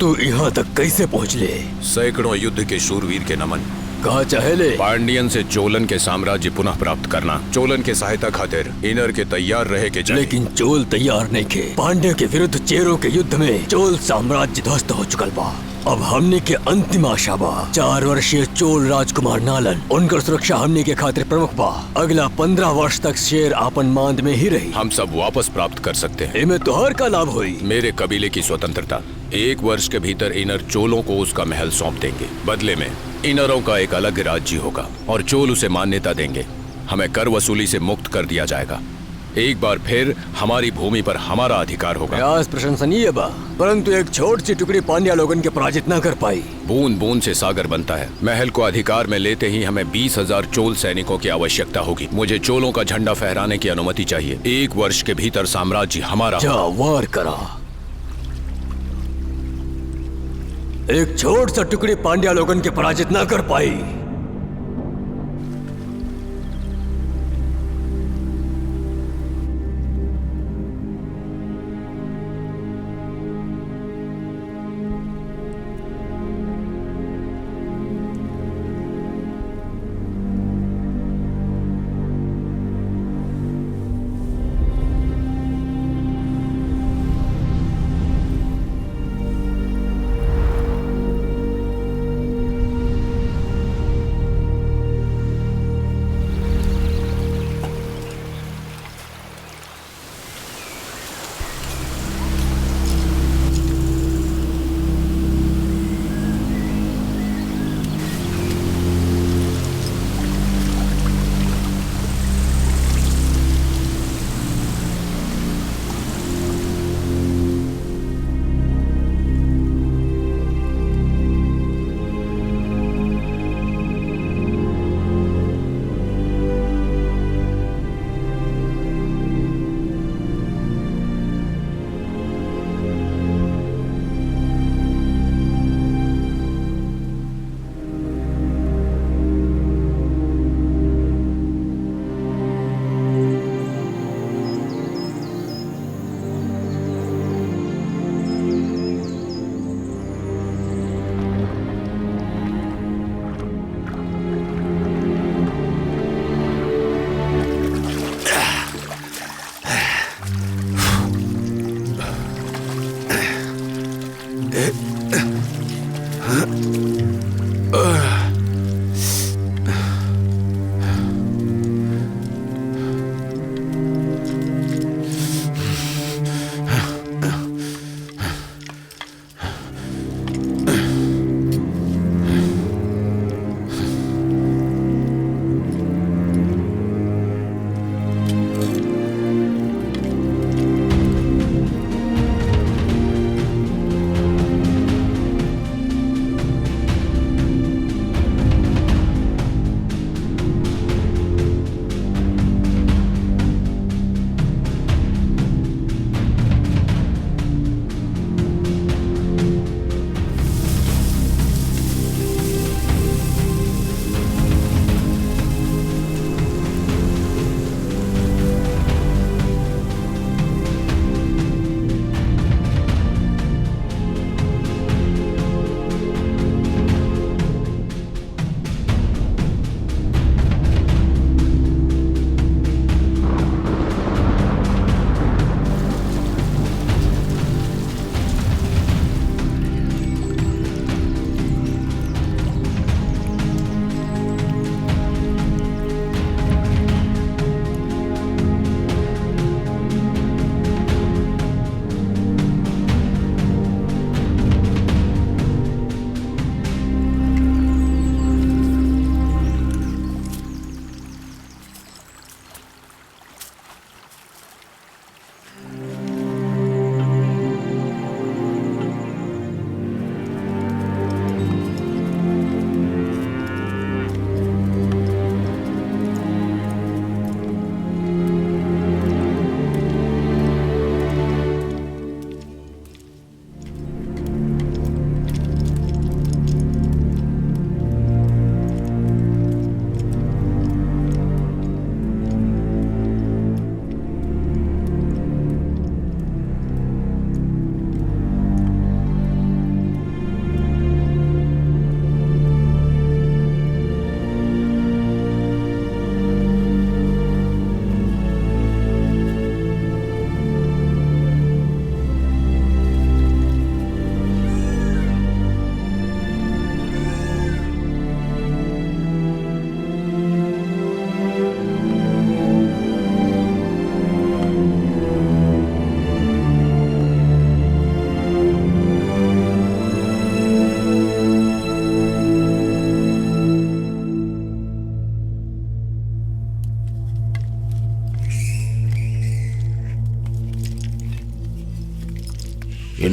तू यहाँ तक कैसे पहुँच ले? सैकड़ों युद्ध के शूरवीर के नमन। कहा चाहे ले? पांडियन से चोलन के साम्राज्य पुनः प्राप्त करना। चोलन के सहायता खातिर इनर के तैयार रहे के चाहिए। लेकिन चोल तैयार नहीं थे। पांड्य के विरुद्ध चेरों के युद्ध में चोल साम्राज्य ध्वस्त हो चुकल बा। अब हमने के अंतिम आशा बा 4 वर्षीय चोल राजकुमार नालन। उनकर सुरक्षा हमने के खातिर प्रमुख बा। अगला 15 वर्ष तक शेर आपन मांद में ही रही। हम सब वापस प्राप्त कर सकते हैं। इनमें तोहर का लाभ हुई। मेरे कबीले की स्वतंत्रता। 1 वर्ष के भीतर इनर चोलों को उसका महल सौंप देंगे। बदले में इनरों का एक अलग राज्य होगा और चोल उसे मान्यता देंगे। हमें कर वसूली से मुक्त कर दिया जाएगा। एक बार फिर हमारी भूमि पर हमारा अधिकार होगा। प्रयास प्रशंसनीय बा, परंतु एक छोटी सी टुकड़ी पांड्या लोगन के पराजित न कर पाई। बूंद बूंद से सागर बनता है। महल को अधिकार में लेते ही हमें 20,000 चोल सैनिकों की आवश्यकता होगी। मुझे चोलों का झंडा फहराने की अनुमति चाहिए। 1 वर्ष के भीतर साम्राज्य हमारा। जा वार करा। एक छोट सा टुकड़ी पांड्या लोगन के पराजित न कर पाई।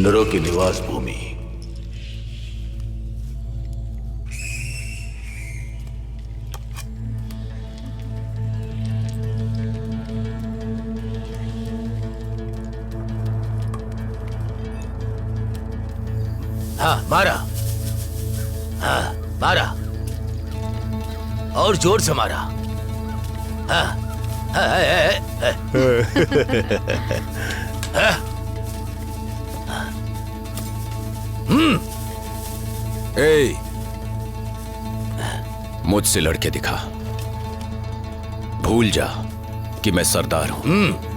किन्नरों की निवास भूमि। हाँ मारा, हाँ मारा, और जोर से मारा। हाँ, हाँ, ए, मुझसे लड़के दिखा। भूल जा कि मैं सरदार हूं।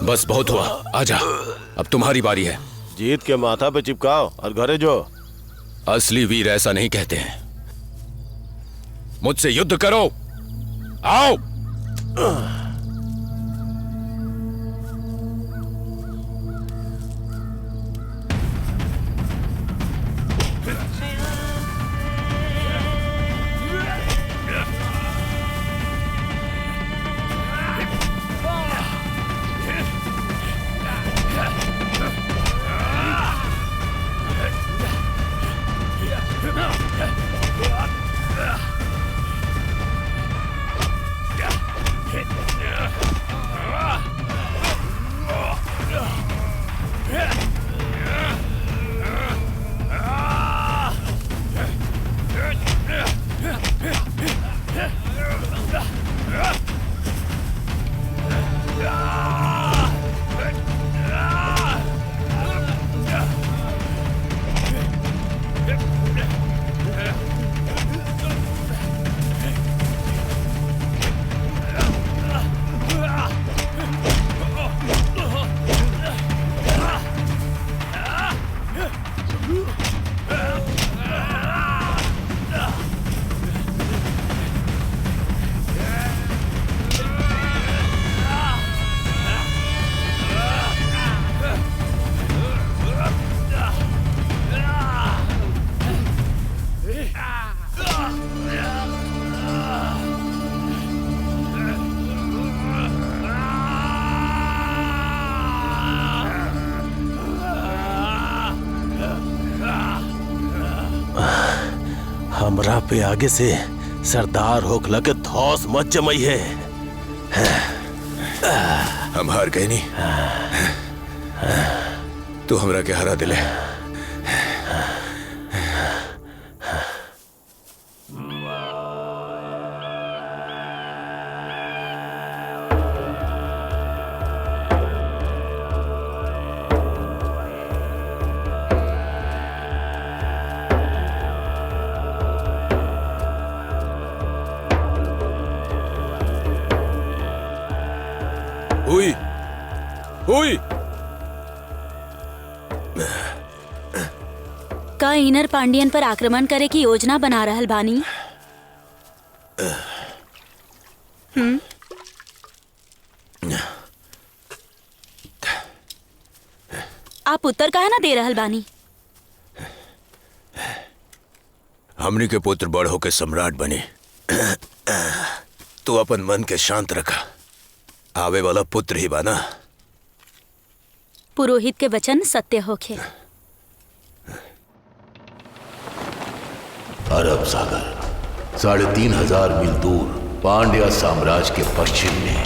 बस बहुत हुआ, आजा, अब तुम्हारी बारी है। जीत के माथा पे चिपकाओ और घरे जो। असली वीर ऐसा नहीं कहते हैं। मुझसे युद्ध करो, आओ। हमरा पे आगे से सरदार होखला के धौस मत जमई है। हम हार गए नहीं, तू हमरा के हरा दिले। हुई हुई। का इनर पांडियन पर आक्रमण करे की योजना बना रहल बानी? आप उत्तर काहे ना दे रहल बानी? हमनी के पुत्र बड़ होके सम्राट बने। तू अपन मन के शांत रखा, आवे वाला पुत्र ही बाना। पुरोहित के वचन सत्य होखे। अरब सागर 3,500 मील दूर पांड्या साम्राज्य के पश्चिम में।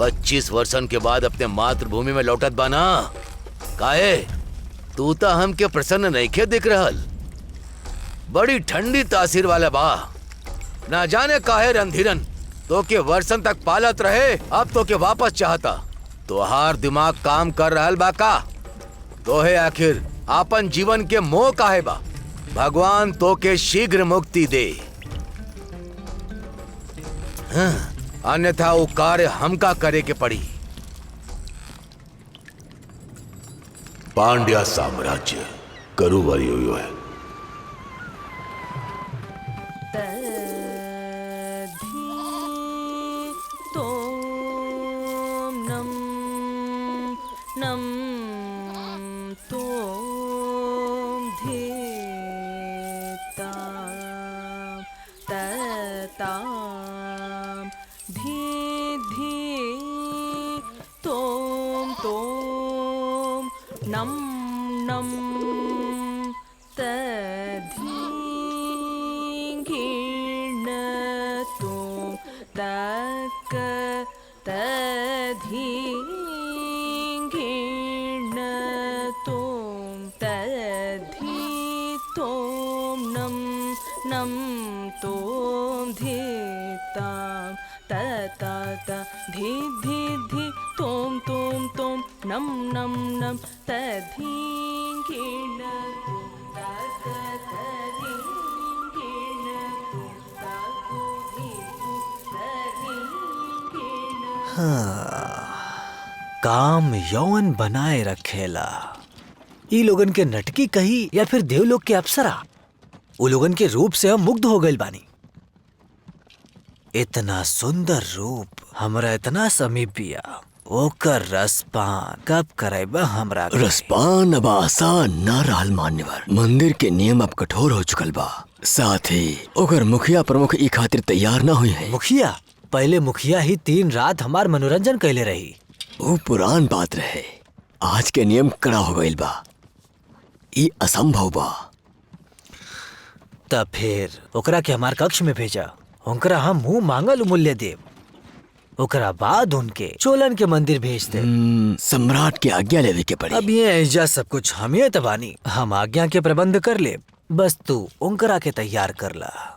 पच्चीस वर्षन के बाद अपने मातृभूमि में लौटत बाना। काहे तू तो हमके प्रसन्न नइखे दिख रहल। बड़ी ठंडी तासीर वाला बा। ना जाने काहे रणधीरन तो के वर्षन तक पालत रहे, अब तो के वापस चाहता। तोहार दिमाग काम कर रहल बा का? तोहे आखिर आपन जीवन के मोह काहे बा? भगवान तो के शीघ्र मुक्ति दे, हाँ, अन्यथा वो कार्य हमका करे के पड़ी। पांड्या साम्राज्य करुवरयो है। काम यौवन बनाए रखेला। ई लोगन के नटकी कही या फिर देवलोक के अप्सरा, वो लोगन के रूप से हम मुग्ध हो गए बानी। इतना सुंदर रूप हमरा इतना समीप बिया, ओकर रसपान कब करेबा हमरा के? रसपान अब आसान न रहल मान्यवर। मंदिर के नियम अब कठोर हो चुकल बा, साथ ही ओकर मुखिया प्रमुख ई खातिर तैयार न हुई है। मुखिया? पहले मुखिया ही 3 रात हमार मनोरंजन कैले रही। वो पुरान बात रहे, आज के नियम कड़ा हो गइल बा, ई असंभव बा। तब फिर ओकरा के हमार कक्ष में भेजा, ओकरा हम मुंह मांगल मूल्य देव। ओकरा बाद उनके चोलन के मंदिर भेज दे। सम्राट की आज्ञा लेवे के पड़ी। अब ये ऐजा सब कुछ हमें तबानी, हम आज्ञा के प्रबंध कर ले, बस तू ओकरा के तैयार कर ला।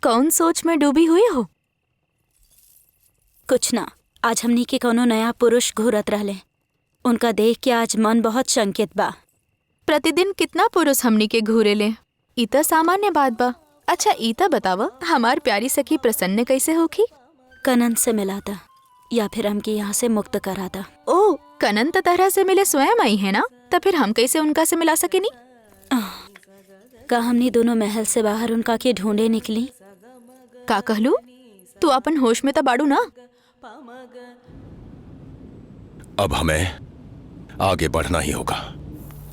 कौन सोच में डूबी हुई हो? कुछ ना, आज हमनी के कोनो नया पुरुष घूरत रहले, उनका देख के आज मन बहुत शंकित बा। प्रतिदिन कितना पुरुष हमनी के घूरे ले, ई त सामान्य बात बा। अच्छा ई त बतावा, हमार प्यारी सखी प्रसन्न कैसे होखी? कनन से मिला था या फिर हमके यहाँ से मुक्त करा था। ओ, कनन त तरह से मिले स्वयं आई है ना, तो फिर हम कैसे उनका से मिला सकेनी? का हमनी दोनों महल से बाहर उनका के ढूंढे निकली? का कहलू? तू अपन होश में त बाड़ू ना? अब हमें आगे बढ़ना ही होगा,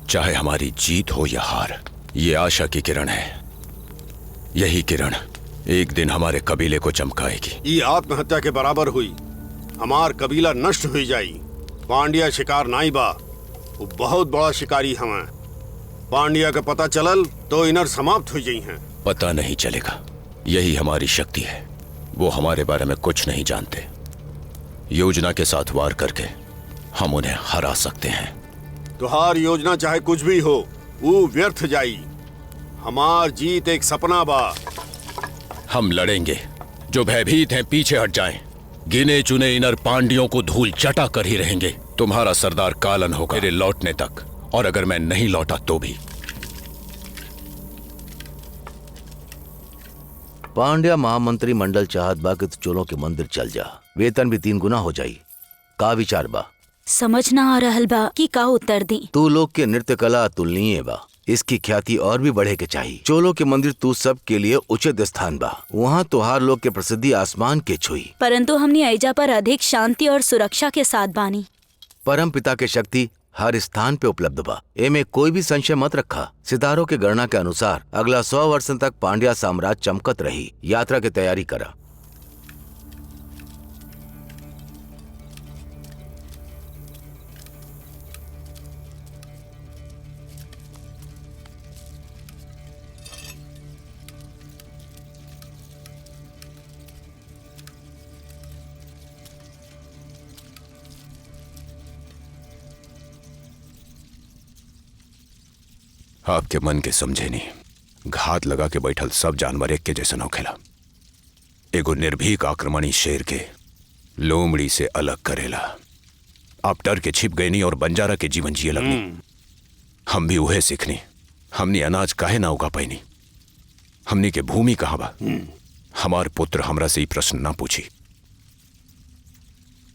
चाहे हमारी जीत हो या हार। ये आशा की किरण है, यही किरण एक दिन हमारे कबीले को चमकाएगी। ये आत्महत्या के बराबर हुई, हमार कबीला नष्ट हुई जाई। पांड्या शिकार नाई बा, वो बहुत बड़ा शिकारी हमें। पांड्या का पता चलल तो इनर समाप्त हो जाई हैं। पता नहीं चलेगा, यही हमारी शक्ति है। वो हमारे बारे में कुछ नहीं जानते। योजना के साथ वार करके हम उन्हें हरा सकते हैं। तुहार योजना चाहे कुछ भी हो, वो व्यर्थ जाई। हमार जीत एक सपना बा। हम लड़ेंगे, जो भयभीत हैं पीछे हट जाएं। गिने चुने इनर पांड्यों को धूल चटा कर ही रहेंगे। तुम्हारा सरदार कालन होगा मेरे लौटने तक, और अगर मैं नहीं लौटा तो भी। पांड्या महामंत्री मंडल चाहत बा कि तू चोलों के मंदिर चल जा, वेतन भी 3 गुना हो जाई। का विचार बा? समझ ना आ रहल बा कि का उत्तर दी। तू लोग के नृत्य कला अतुलनीय बा, इसकी ख्याति और भी बढ़े के चाहिए। चोलों के मंदिर तू सब के लिए उचित स्थान बा, वहाँ तुहार लोग के प्रसिद्धि आसमान के छुई। परंतु हमनी ऐजा पर अधिक शांति और सुरक्षा के साथ बानी। परम पिता के शक्ति हर स्थान पे उपलब्ध बा, एमे कोई भी संशय मत रखा। सितारों के गणना के अनुसार अगला 100 वर्ष तक पांड्या साम्राज्य चमकत रही। यात्रा की तैयारी करा। आपके मन के समझे नहीं। घात लगा के बैठल सब जानवर एक के जैसा होखेला। एगो निर्भीक आक्रमणी शेर के लोमड़ी से अलग करेला। आप डर के छिप गए नहीं और बंजारा के जीवन जिए लगनी। हम भी उहे सीखनी। हमने अनाज काहे ना उगा पाईनी। हमनी के भूमि कहाँ बा। हमार पुत्र हमरा से ही प्रश्न ना पूछी।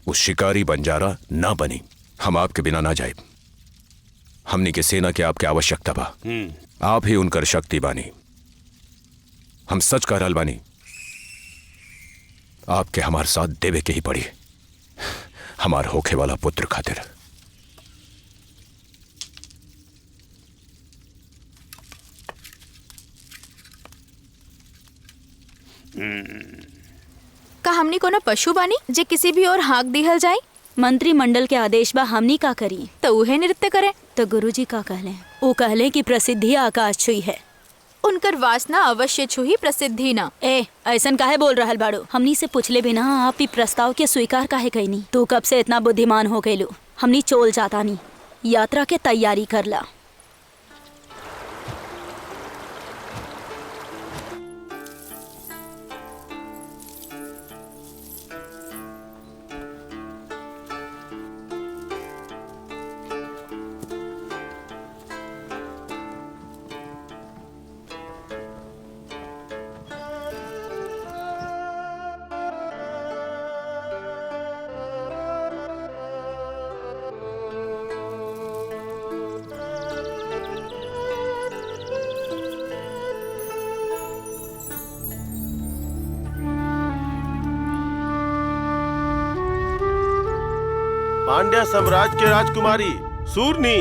उस शिकारी बंजारा ना बनी। हम आपके बिना ना जाए। हमनी के सेना के आपके आवश्यकता बा। आप ही उनकर शक्ति बानी। हम सच कह रहल बानी, आपके हमार साथ देवे के ही पड़ी। हमार होखे वाला पुत्र खातिर। का हमनी कोनो पशु बानी जे किसी भी और हाँक दिहल जाए? मंत्रिमंडल के आदेश बा हमनी का करी। तो उहे नृत्य करे। तो गुरुजी का कहले? वो कहले कि प्रसिद्धि आकाश छुई है। उनकर वासना अवश्य छुही, प्रसिद्धि ना। ए ऐसन काहे बोल रहल बाड़ू? हमनी से पूछले बिना आप ही प्रस्ताव के स्वीकार काहे कईनी? तू कब से इतना बुद्धिमान हो गईलू? हमनी चोल जाता नी। यात्रा के तैयारी करला। पांड्या साम्राज्य के राजकुमारी सूरनी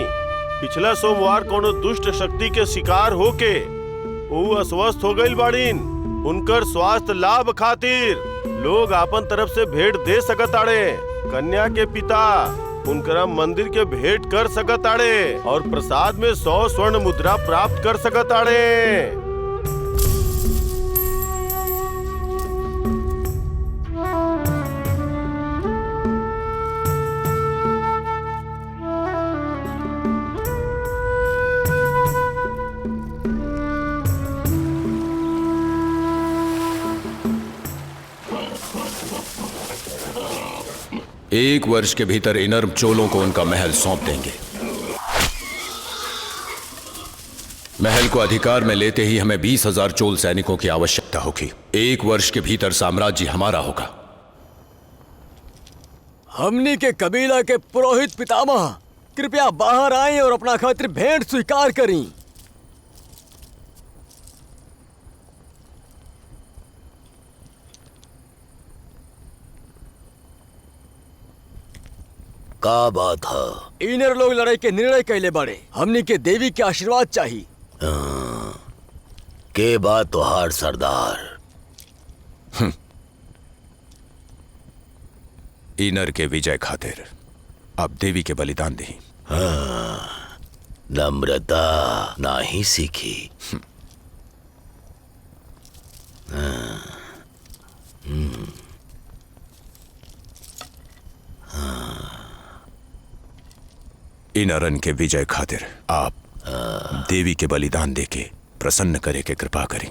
पिछला सोमवार कोनो दुष्ट शक्ति के शिकार होके वो अस्वस्थ हो गई बाड़ीन। उनकर स्वास्थ्य लाभ खातिर लोग आपन तरफ से भेंट दे सकत आड़े। कन्या के पिता उनकरा मंदिर के भेंट कर सकत आड़े और प्रसाद में 100 स्वर्ण मुद्रा प्राप्त कर सकत आड़े। एक वर्ष के भीतर इनर चोलों को उनका महल सौंप देंगे। महल को अधिकार में लेते ही हमें 20,000 चोल सैनिकों की आवश्यकता होगी। एक वर्ष के भीतर साम्राज्य हमारा होगा। हमनी के कबीला के पुरोहित पितामह कृपया बाहर आएं और अपना खातिर भेंट स्वीकार करें। का बात है? इनर लोग लड़ाई के निर्णय कैले बड़े। हमनी के देवी के आशीर्वाद चाहिए। के बात तोहार सरदार? इनर के विजय खातिर आप देवी के बलिदान दी। नम्रता नाही सीखी। इनरन के विजय खातिर आप देवी के बलिदान देके प्रसन्न करे के कृपा करें।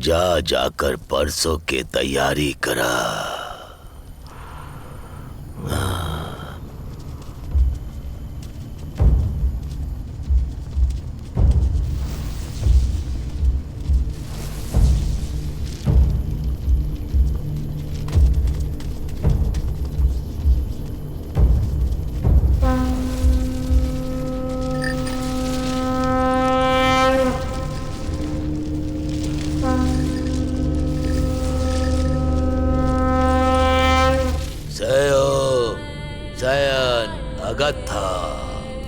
जा जाकर परसों के तैयारी करा।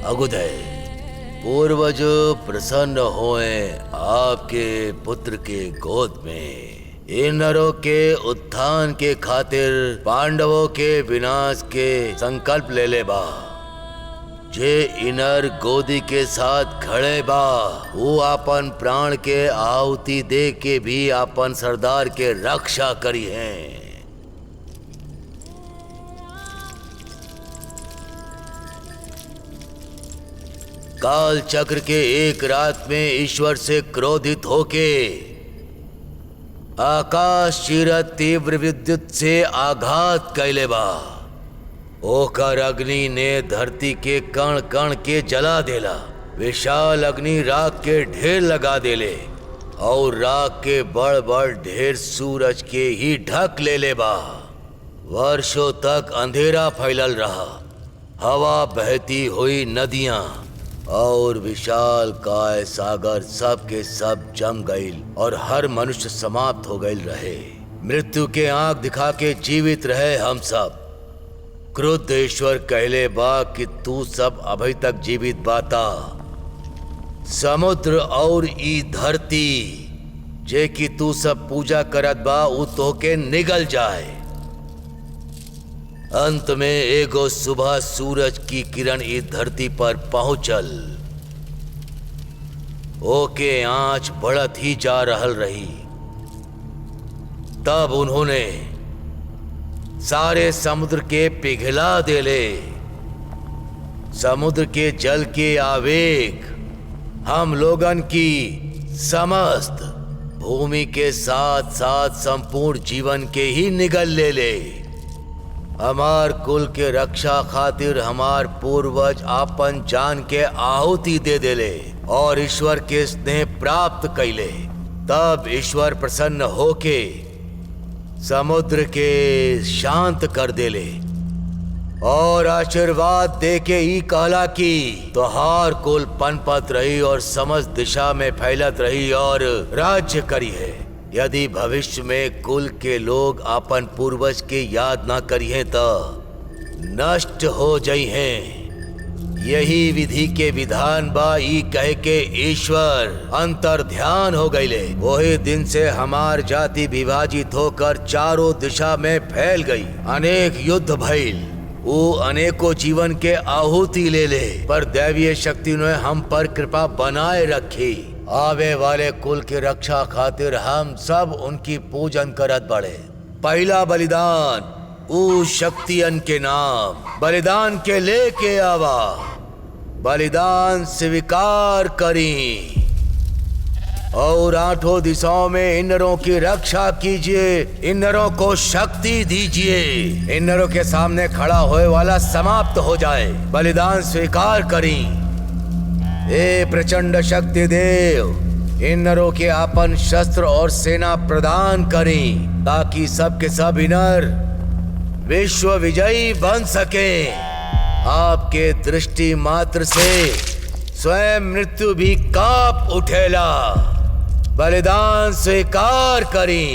अगुदय पूर्वज प्रसन्न होए आपके पुत्र के गोद में। इनरों के उत्थान के खातिर पांडवों के विनाश के संकल्प ले ले बा। जे इनर गोदी के साथ खड़े बा वो अपन प्राण के आहुति दे के भी अपन सरदार के रक्षा करी है। काल चक्र के एक रात में ईश्वर से क्रोधित होके आकाश चीरत तीव्र विद्युत से आघात कैले बा। ओकर अग्नि ने धरती के कण कण के जला देला। विशाल अग्नि राख के ढेर लगा देले और राख के बड़ बड़ ढेर सूरज के ही ढक ले बा। वर्षों तक अंधेरा फैलल रहा। हवा बहती हुई नदियां और विशाल काय सागर सब के सब जम गईल और हर मनुष्य समाप्त हो गईल रहे। मृत्यु के आंख दिखा के जीवित रहे हम सब। क्रुद्ध ईश्वर कहले बा कि तू सब अभी तक जीवित बाता। समुद्र और ई धरती जे कि तू सब पूजा करत बा उ तोके निगल जाए। अंत में एगो सुबह सूरज की किरण इस धरती पर पहुंचल। ओके आंच बढ़त ही जा रहल रही। तब उन्होंने सारे समुद्र के पिघला देले। समुद्र के जल के आवेग हम लोगन की समस्त भूमि के साथ साथ संपूर्ण जीवन के ही निगल ले। हमार कुल के रक्षा खातिर हमार पूर्वज आपन जान के आहुति दे देले और ईश्वर के स्नेह प्राप्त कैले। तब ईश्वर प्रसन्न होके समुद्र के शांत कर देले और आशीर्वाद दे के ही कहला कि तोहार कुल पनपत रही और समस्त दिशा में फैलत रही और राज्य करी है। यदि भविष्य में कुल के लोग अपन पूर्वज के याद ना करिए तो नष्ट हो जाई हैं। यही विधि के विधान बा ई कह के ईश्वर अंतर ध्यान हो गईले। वही दिन से हमार जाति विभाजित होकर चारों दिशा में फैल गई। अनेक युद्ध भइल। वो अनेकों जीवन के आहुति ले पर दैवीय शक्ति ने हम पर कृपा बनाए रखी। आवे वाले कुल की रक्षा खातिर हम सब उनकी पूजन करत बड़े। पहला बलिदान ऊ शक्तियन के नाम बलिदान के लेके आवा। बलिदान स्वीकार करी और आठों दिशाओं में इन्नरों की रक्षा कीजिए। इन्नरों को शक्ति दीजिए। इन्नरों के सामने खड़ा होए वाला समाप्त हो जाए। बलिदान स्वीकार करी। हे प्रचंड शक्ति देव, इन्नरों के आपन शस्त्र और सेना प्रदान करी ताकि सब के सब इन्नर विश्व विजयी बन सके। आपके दृष्टि मात्र से स्वयं मृत्यु भी कांप उठेला। बलिदान स्वीकार करी।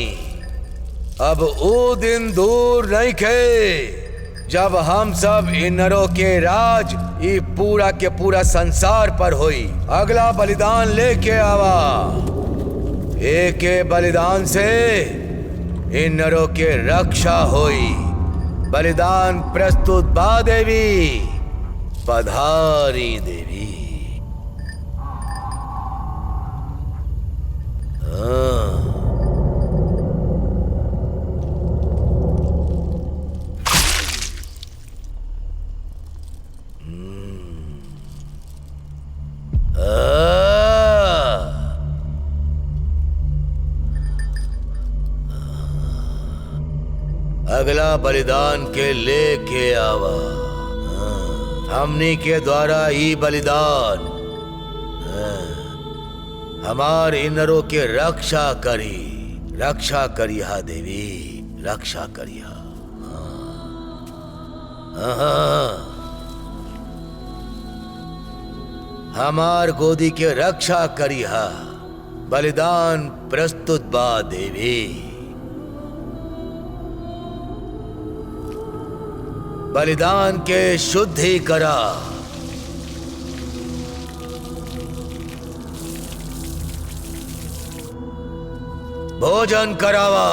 अब वो दिन दूर नहीं खे जब हम सब इन्नरों के राज ये पूरा के पूरा संसार पर होई। अगला बलिदान लेके आवा। एक बलिदान से इन्नरों के रक्षा होई। बलिदान प्रस्तुत बा देवी। पधारी देवी। अगला बलिदान के लेके आवा। हमनी के द्वारा ही बलिदान हमार इन्नरों के रक्षा करिया देवी, रक्षा करिया। हमार गोदी के रक्षा करिया। बलिदान प्रस्तुत बा देवी। बलिदान के शुद्धि करा। भोजन करावा।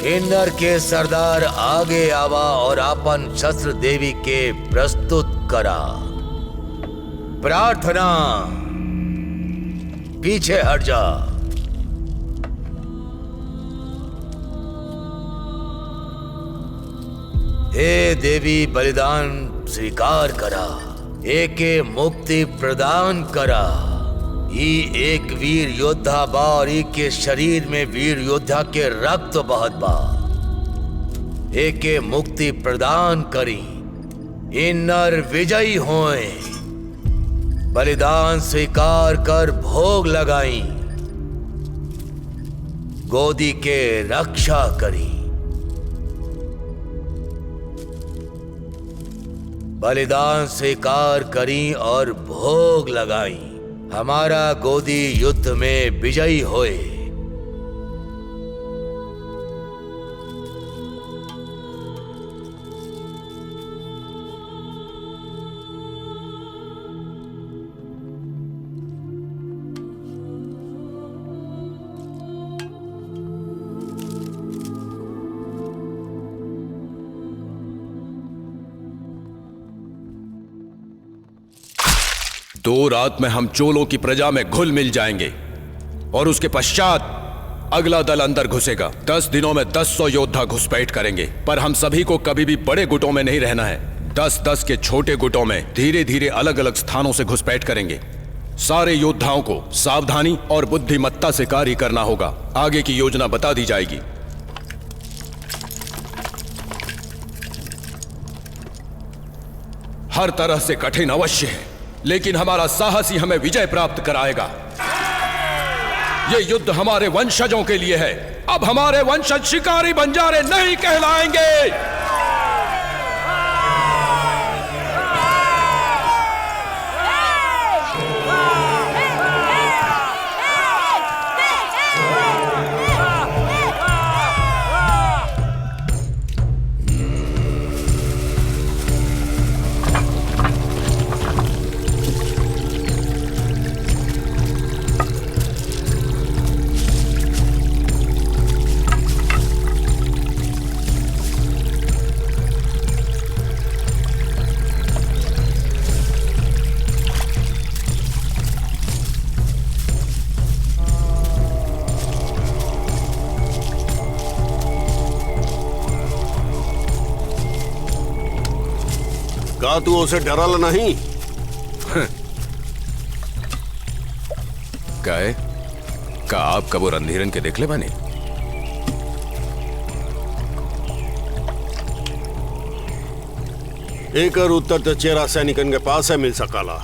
किन्नर के सरदार आगे आवा और आपन शस्त्र देवी के प्रस्तुत करा। प्रार्थना, पीछे हट जा। हे देवी, बलिदान स्वीकार करा, एके मुक्ति प्रदान करा। ई एक वीर योद्धा बा और ई के शरीर में वीर योद्धा के रक्त बहत बा। एके मुक्ति प्रदान करी, इन नर विजयी होए। बलिदान स्वीकार कर भोग लगाई, गोदी के रक्षा करी। बलिदान स्वीकार करी और भोग लगाई, हमारा गोदी युद्ध में विजयी होए। दो रात में हम चोलों की प्रजा में घुल मिल जाएंगे और उसके पश्चात अगला दल अंदर घुसेगा। 10 दिनों में 10 योद्धा घुसपैठ करेंगे, पर हम सभी को कभी भी बड़े गुटों में नहीं रहना है। 10-10 के छोटे गुटों में धीरे धीरे अलग अलग स्थानों से घुसपैठ करेंगे। सारे योद्धाओं को सावधानी और बुद्धिमत्ता से कार्य करना होगा। आगे की योजना बता दी जाएगी। हर तरह से कठिन अवश्य है, लेकिन हमारा साहस ही हमें विजय प्राप्त कराएगा। ये युद्ध हमारे वंशजों के लिए है। अब हमारे वंशज शिकारी बंजारे नहीं कहलाएंगे। का तू उसे डरल नहीं? काय का आप कबो रणधीरन के देखले बने? एकर उत्तर तो चेरा सैनिकन के पास है मिल सकाला।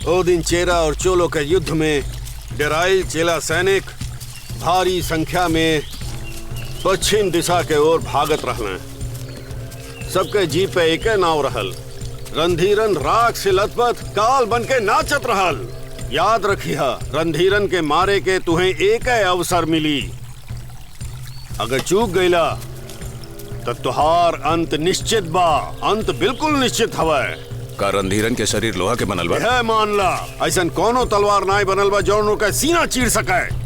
ओ दिन चेरा और चोलों के युद्ध में डेराइल चेला सैनिक भारी संख्या में पश्चिम दिशा के ओर भागत रहने। सबके जी पे एक नाव रहल। रणधीरन राख से लथपथ काल बन के नाचत रहल। याद रखिया, रणधीरन के मारे के तुम्हें एक अवसर मिली। अगर चूक गईला तो तुहार अंत निश्चित बा। अंत बिल्कुल निश्चित हवे। का रणधीरन के शरीर लोहा के बनल बा? यह मान ला, ऐसा कोनो तलवार नाई बनल बा जौन का सीना चीर सके।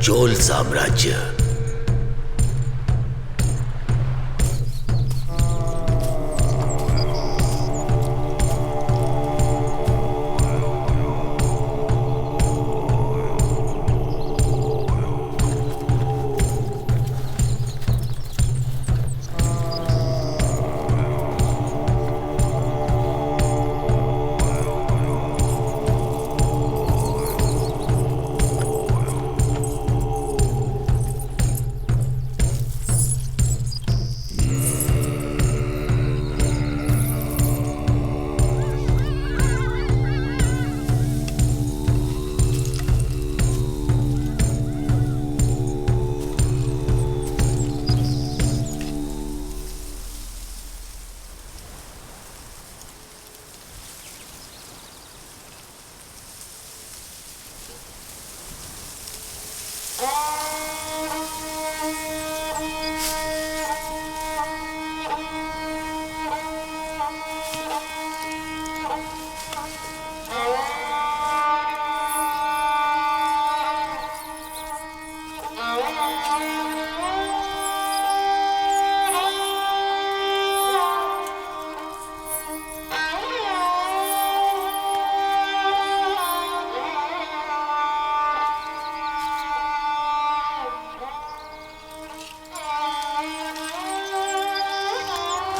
चोल साम्राज्य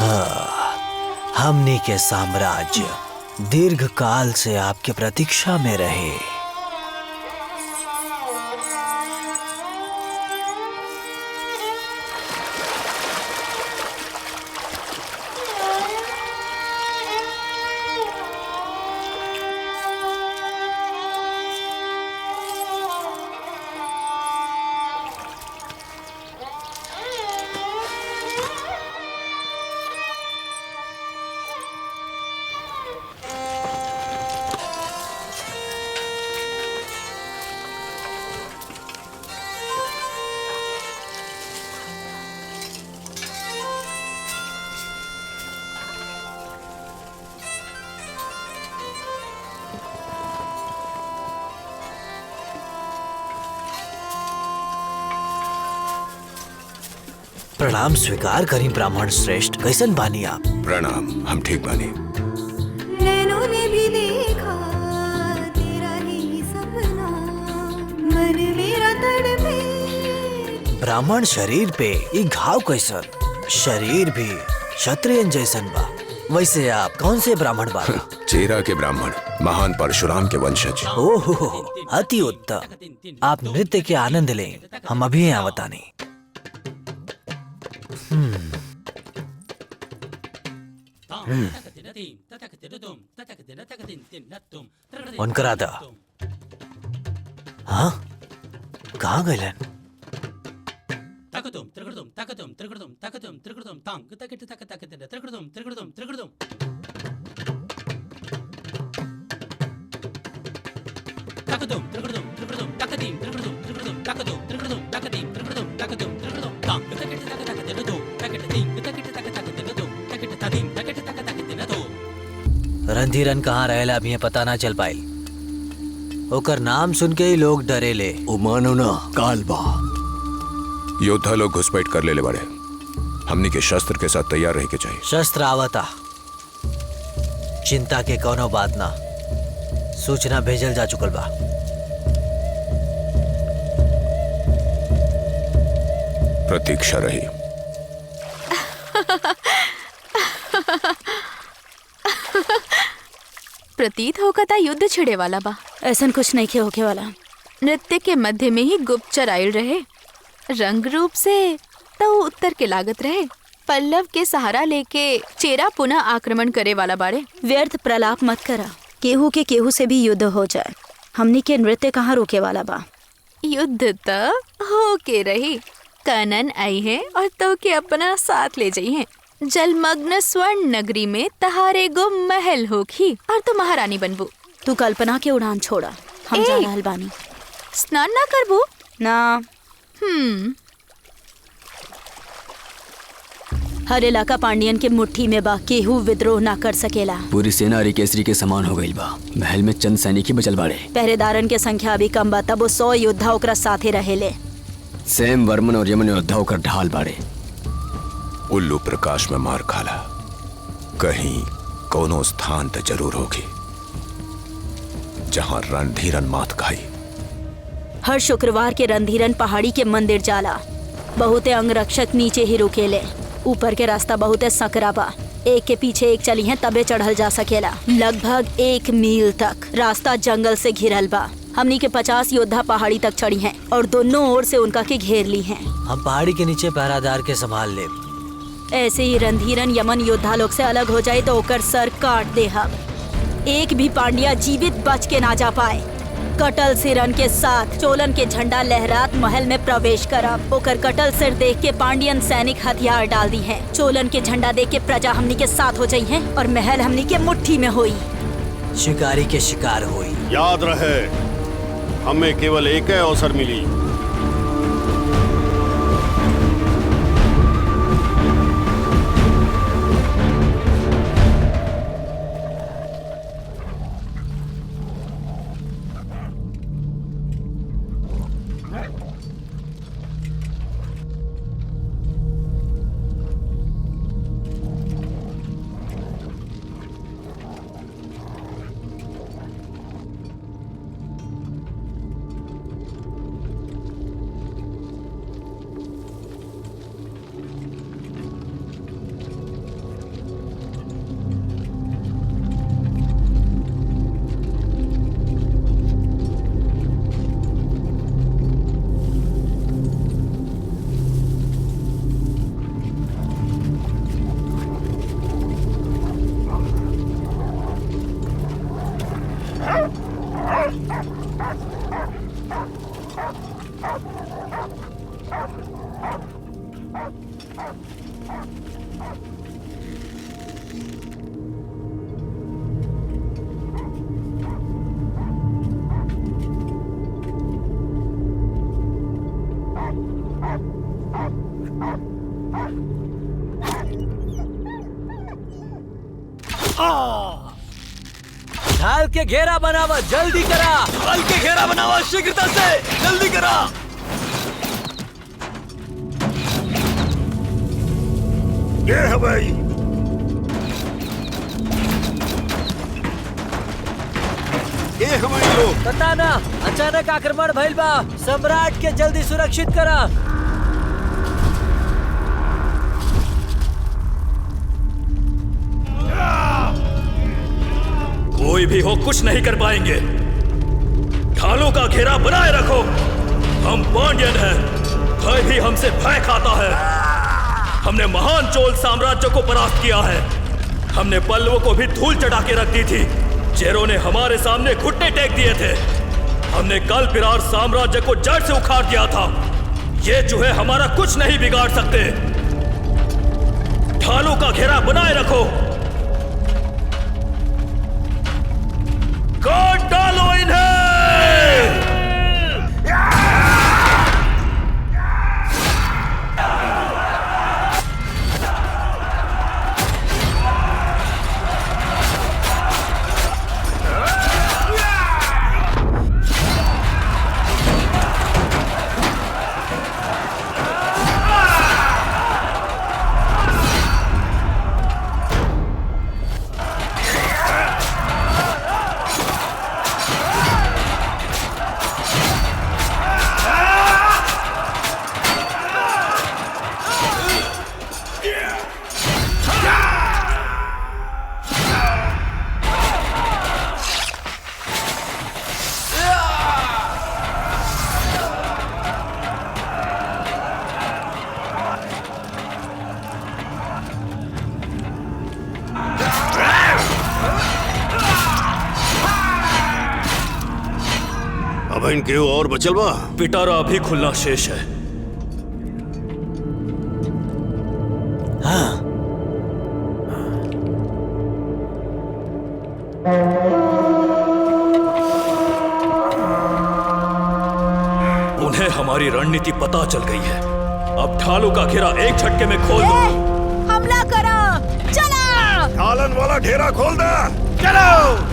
हमनी के साम्राज्य दीर्घ काल से आपके प्रतीक्षा में रहे। प्रणाम स्वीकार करी ब्राह्मण श्रेष्ठ, कैसन बानी आप? प्रणाम, हम ठीक बानी। नैनों ने भी देखा तेरा ही सपना, मन मेरा तड़पे। ब्राह्मण शरीर पे ये घाव कैसन? शरीर भी क्षत्रिय जैसन बा। वैसे आप कौन से ब्राह्मण बा? चेरा के ब्राह्मण, महान परशुराम के वंशज। ओहो, अति उत्तम। आप नृत्य के आनंद लें, हम अभी यहाँ बताने। उनकरा दा। हाँ, कहाँ गए? रणधीरन कहाँ रहेला अभी पता ना चल पाई। ओकर नाम सुन के ही लोग डरे ले। ओ मानो ना कालबा। योद्धा लोग घुसपैठ कर ले बड़े। हमनी के शस्त्र के साथ तैयार रह के चाहिए। शस्त्र आवता, चिंता के कोनो बात ना। सूचना भेजल जा चुकल बा। प्रतीक्षा रही। प्रतीत होगा था युद्ध छिड़े वाला बा। ऐसा कुछ नहीं के होके वाला। नृत्य के मध्य में ही गुप्तचर आयल रहे। रंग रूप से तो उत्तर के लागत रहे। पल्लव के सहारा लेके चेरा पुनः आक्रमण करे वाला बारे। व्यर्थ प्रलाप मत करा। केहू के केहू से भी युद्ध हो जाए, हमनी के नृत्य कहाँ रोके वाला बा। युद्ध तो हो के रही। कनन आई है और तो के अपना साथ ले जाई है। जलमग्न स्वर्ण नगरी में तहारे गो महल होगी और तो महारानी बनबू। तू कल्पना के उड़ान छोड़ा, हम जा रहल बानी। स्नान ना करबू ना। हर इलाका पांडियन के मुट्ठी में बा, केहू विद्रोह ना कर सकेला। पूरी सेना हरिकेसरी के समान हो गई बा। महल में चंद सैनिक ही बचल बाड़े। पहरेदारन के संख्या अभी कम बा, तब 100 योद्धा ओकरा साथे रहेले। सैम वर्मन और यमन योद्धा ओकर ढाल बाड़े। उल्लू प्रकाश में मार खाला। कहीं कोनो स्थान तो जरूर होगी जहां रणधीरन मात खाई। हर शुक्रवार के रणधीरन पहाड़ी के मंदिर जाला। बहुते अंगरक्षक नीचे ही रुकेले। ऊपर के रास्ता बहुते सकरा बा। एक के पीछे एक चली है तबे चढ़ल जा सकेला। लगभग 1 मील तक रास्ता जंगल से घिरल बा। हमनी के 50 योद्धा पहाड़ी तक चढ़ी हैं और दोनों ओर से उनका के घेर ली हैं। हम पहाड़ी के नीचे पहरादार के संभाल ले। ऐसे ही रणधीरन यमन योद्धा लोग से अलग हो जाए तो ओकर सर काट दे। हम एक भी पांड्या जीवित बच के ना जा पाए। कटल सिरन के साथ चोलन के झंडा लहरात महल में प्रवेश करब। ओकर कटल सिर देख के पांडियन सैनिक हथियार डाल दी हैं। चोलन के झंडा देख के प्रजा हमनी के साथ हो जाई हैं और महल हमनी के मुट्ठी में होई। शिकारी के शिकार हुई। याद रहे, हमें केवल एक ही अवसर मिली। ढाल के घेरा बनावा, जल्दी करा। ढाल के घेरा बनावा, शीघ्रता से, जल्दी करा। ये है भाई। ये हमारे लोग। पता ना, अचानक आक्रमण भइल बा। सम्राट के जल्दी सुरक्षित करा। कोई भी हो कुछ नहीं कर पाएंगे। ढालों का घेरा बनाए रखो। हम पांड्यन हैं, भय भी हमसे भय खाता है। हमने महान चोल साम्राज्य को परास्त किया है। हमने पल्लवों को भी धूल चढ़ा के रख दी थी। चेरों ने हमारे सामने घुटने टेक दिए थे। हमने कल पिरार साम्राज्य को जड़ से उखाड़ दिया था। ये चूहे हमारा कुछ नहीं बिगाड़ सकते। ढालों का घेरा बनाए रखो। काट डालो इन्हें। अब इनके और बचल बा। पिटारा अभी खुलना शेष है। हाँ। उन्हें हमारी रणनीति पता चल गई है। अब ढालों का घेरा एक झटके में खोल दो। हमला करो, चला। ढालन वाला घेरा खोल दे। चलो।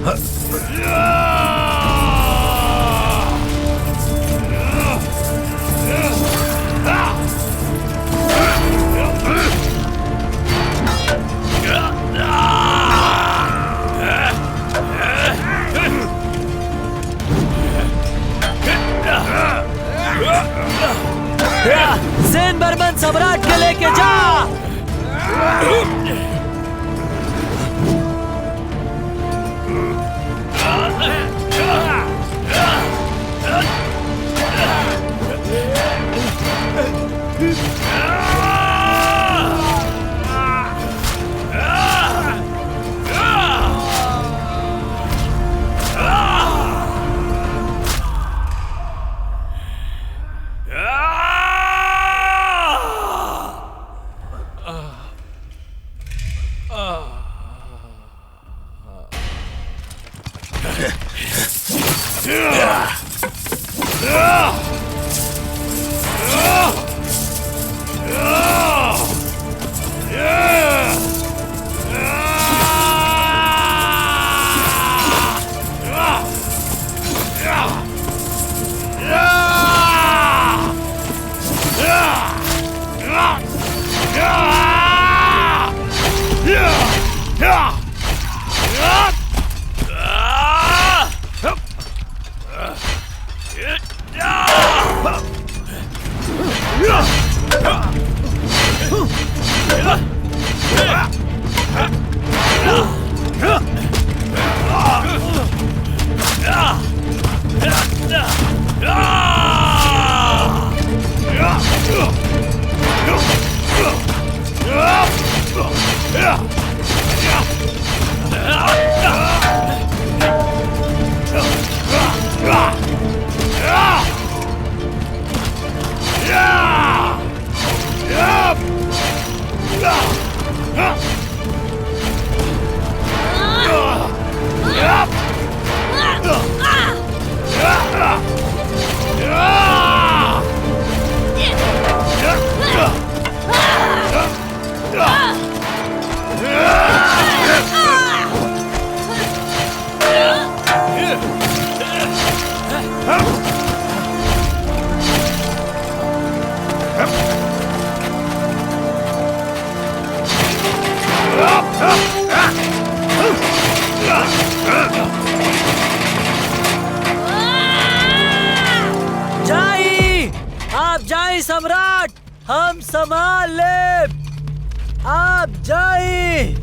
सेन बर्मन सम्राट के लेके जा। सम्राट, हम संभाल ले। आप जाइए।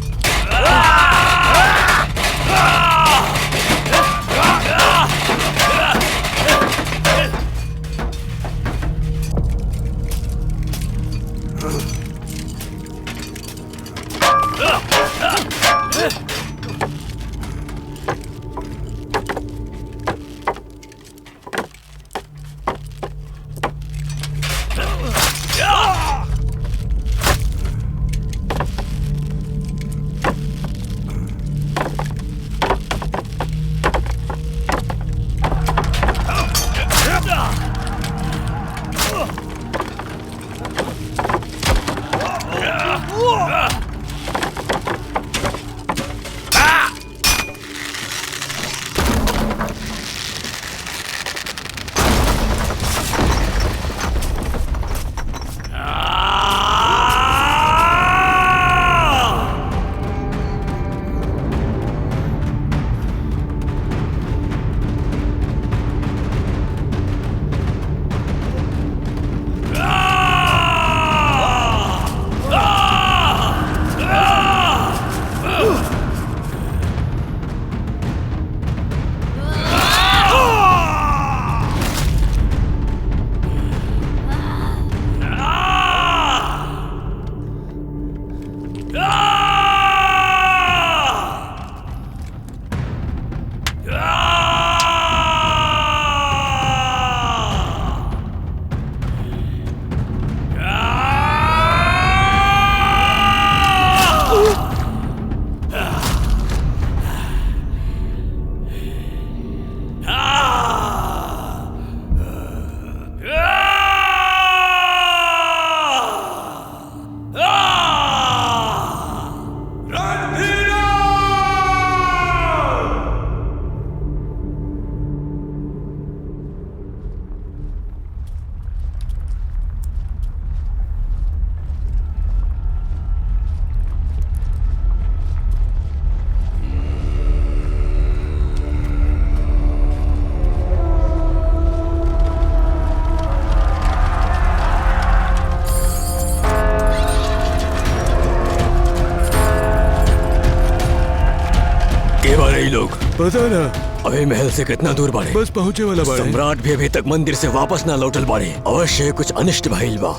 ये लोग? पता ना, अभी महल से कितना दूर बाड़े? बस पहुँचे वाला बाड़े। सम्राट भी अभी तक मंदिर से वापस ना लौटल बाड़े। अवश्य कुछ अनिष्ट भइल बा।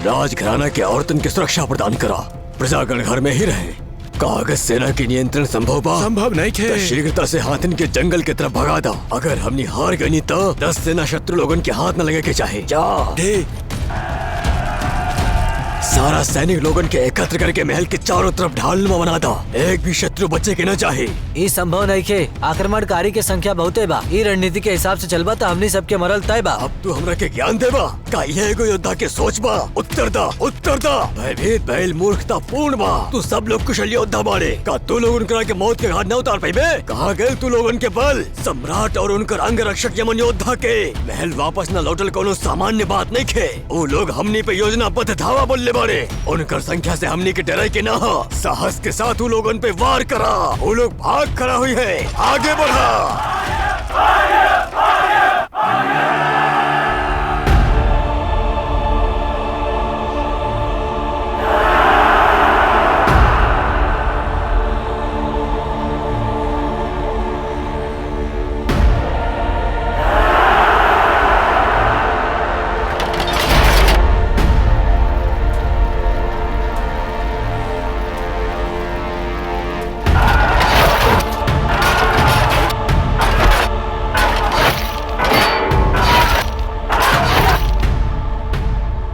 राजघराना के औरतन की सुरक्षा प्रदान करा, प्रजागण घर में ही रहे। कागज सेना की नियंत्रण संभव बा? संभव नहीं खे। तो शीघ्रता से हाथिन के जंगल की तरफ भगा दा। अगर हमने हार गई तो 10 सेना शत्रु लोगन के हाथ न लगे के चाहे। जा सारा सैनिक लोगन के एकत्र करके महल के चारों तरफ ढालनुमा बना दा। एक भी शत्रु बचे के न चाहे। ये संभव नहीं खे। आक्रमणकारी के संख्या बहुते बा। ये रणनीति के हिसाब से चलबा तो हमनी सबके मरल तय बा। अब तू हमरा के ज्ञान देबा का? यह एगो योद्धा के सोच बा? उत्तर दा, उत्तर दा। भयभीत भइल मूर्खता पूर्ण बा। तू सब लोग कुशल योद्धा बाड़े का? तू लोग उनकरा के मौत के घाट न उतार पाइबे? कहाँ गए तू लोगन के बल? सम्राट और उनकर अंग रक्षक यमन योद्धा के महल वापस न लौटल कोनो सामान्य बात नहीं खे। वो लोग हमनी पे योजनाबद्ध धावा बोलले बाड़े। उनकर संख्या से हमनी के डरे के ना हो। साहस के साथ वो लोग उन पे वार करा। वो लोग भाग खड़ा हुई है। आगे बढ़ा।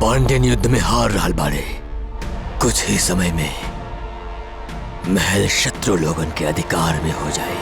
पांड्यन युद्ध में हार रहल बाड़े। कुछ ही समय में महल शत्रु लोगन के अधिकार में हो जाए।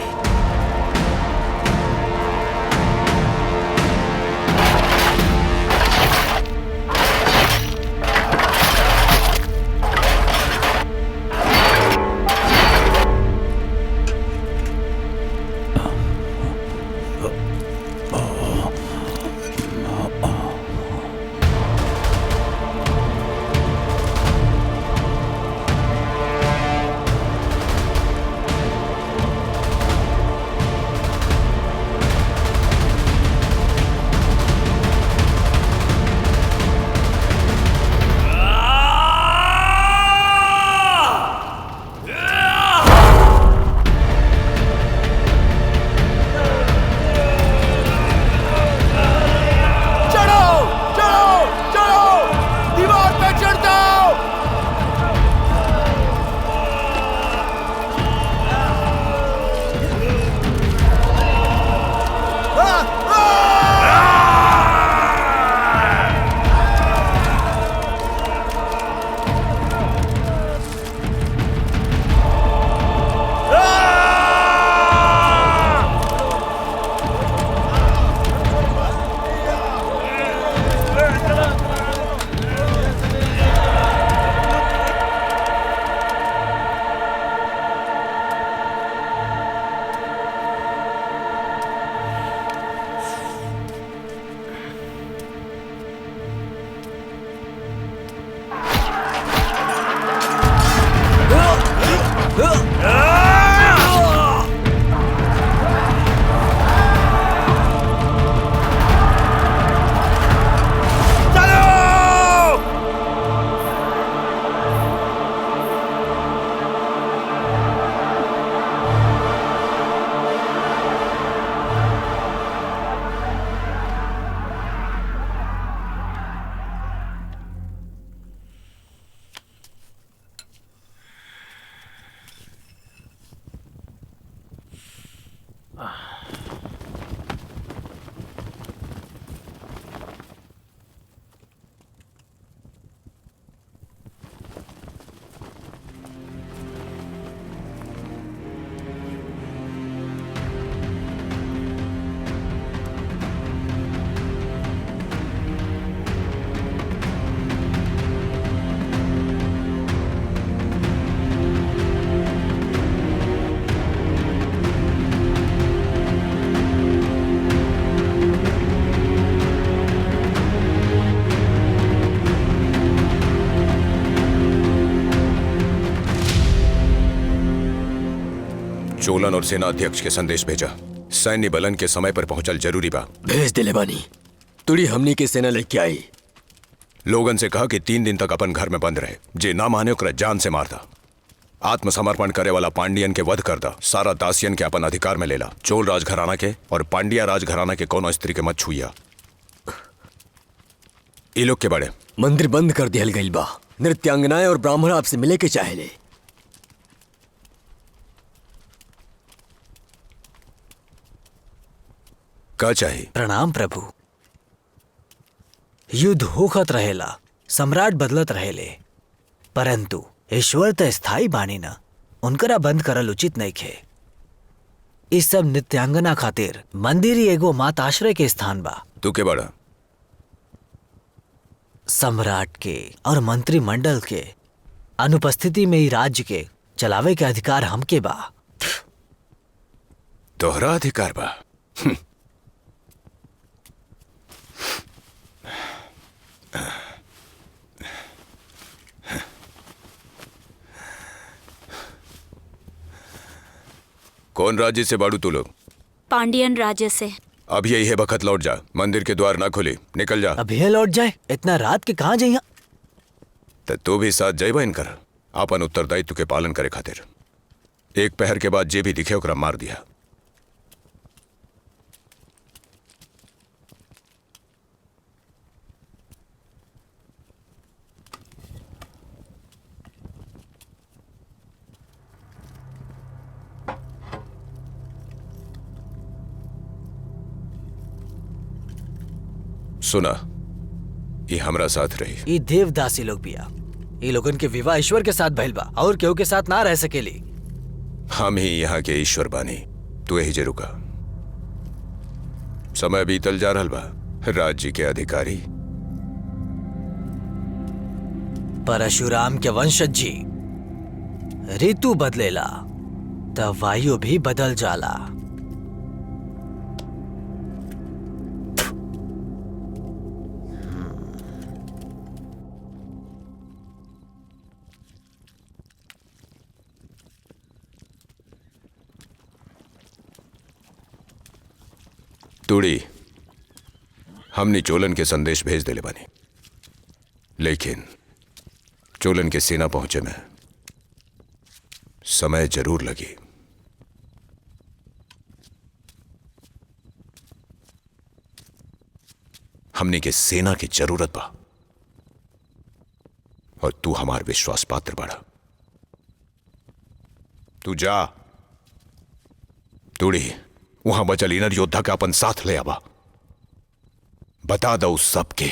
चोलन और सेना अध्यक्ष के संदेश भेजा। सैन्य बलन के समय पर पहुंचल जरूरी बा। भेज दिले बानी। तुड़ी हमनी के सेना लेके आई। लोगन से कहा कि 3 दिन तक अपन घर में बंद रहे। जे ना माने ओकरा जान से मार दा। आत्मसमर्पण करे वाला पांडियन के वध कर दा। सारा दासियन के अपन अधिकार में लेला। चोल राजघराना के और पांड्या राजघराना के कोनो स्त्री के मत छुइया। ई लोग के बड़े मंदिर बंद कर दिया गइल बा। नृत्यांगनाएं और ब्राह्मण आपसे मिले के चाहेले। का चाहिए? प्रणाम प्रभु। युद्ध होखत रहेला, सम्राट बदलत रहेले, परंतु ईश्वर त स्थायी बानी न, उनकरा बंद करल उचित नहीं खे। इस सब नित्यांगना खातिर मंदिर ही एगो मात आश्रय के स्थान बा। तू के बड़ा? सम्राट के और मंत्रिमंडल के अनुपस्थिति में ही राज्य के चलावे के अधिकार हमके बा। तोहरा अधिकार बा? कौन राज्य से बाड़ू तू लोग? पांडियन राज्य से। अब यही है बखत लौट जा। मंदिर के द्वार ना खुली, निकल जा। अब यह लौट जाए? इतना रात के कहाँ जाइया? तो तू भी साथ जयबा इनकर आपन उत्तरदायित्व के पालन करे खातिर। एक पहर के बाद जे भी दिखे ओकरा मार दिया। सुना, ये हमरा साथ रही। ये देवदासी लोग बिया। ये लोगन के विवाह ईश्वर के साथ भइल बा और केहू के साथ ना रह सकेली। हम ही यहाँ के ईश्वर बानी। तू यही जे रुका। समय बीतल जा रहल बा। राज्य के अधिकारी परशुराम के वंशज जी। ऋतु बदलेला त वायु भी बदल जाला। तूड़ी, हमने चोलन के संदेश भेज देले बानी, लेकिन चोलन के सेना पहुंचे में समय जरूर लगी। हमने के सेना की जरूरत बा और तू हमार विश्वास पात्र बड़ा। तू जा तूड़ी, वहां बचल इनर योद्धा का अपन साथ ले आवा। बता दो सबके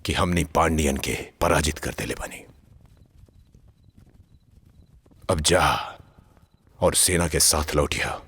कि हमने पांडियन के पराजित कर देले बनी। अब जा और सेना के साथ लौटिया।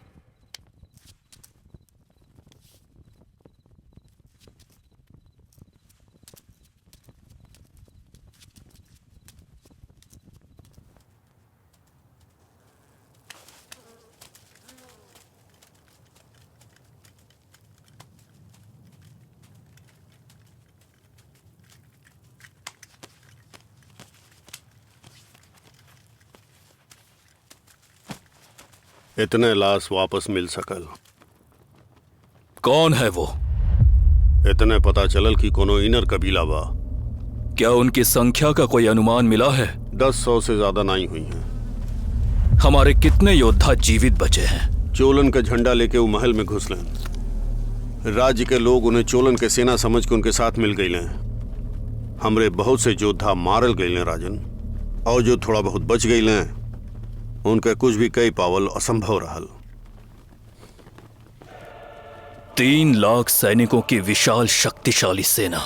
इतने लाश वापस मिल सकल। कौन है वो? इतने पता चलल कि कोनो इनर कबीला बा। क्या उनकी संख्या का कोई अनुमान मिला है? 10-100 से ज्यादा नहीं हुई हैं। हमारे कितने योद्धा जीवित बचे हैं? चोलन का झंडा लेके वो महल में घुस लें। राज्य के लोग उन्हें चोलन के सेना समझ के उनके साथ मिल गए। हमरे बहुत से योद्धा मारल गए राजन, और जो थोड़ा बहुत बच गए उनके कुछ भी कई पावल असंभव रहल। 3 लाख सैनिकों की विशाल शक्तिशाली सेना,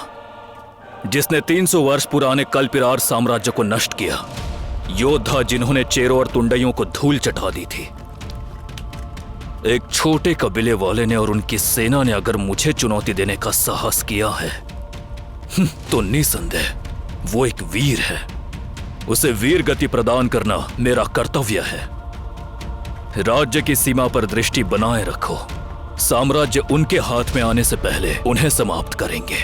जिसने 300 वर्ष पुराने कल्पिरार साम्राज्य को नष्ट किया। योद्धा जिन्होंने चेरों और तुंडइयों को धूल चटा दी थी। एक छोटे कबीले वाले ने और उनकी सेना ने अगर मुझे चुनौती देने का साहस किया है तो निसंदेह वो एक वीर है। उसे वीर गति प्रदान करना मेरा कर्तव्य है। राज्य की सीमा पर दृष्टि बनाए रखो। साम्राज्य उनके हाथ में आने से पहले उन्हें समाप्त करेंगे।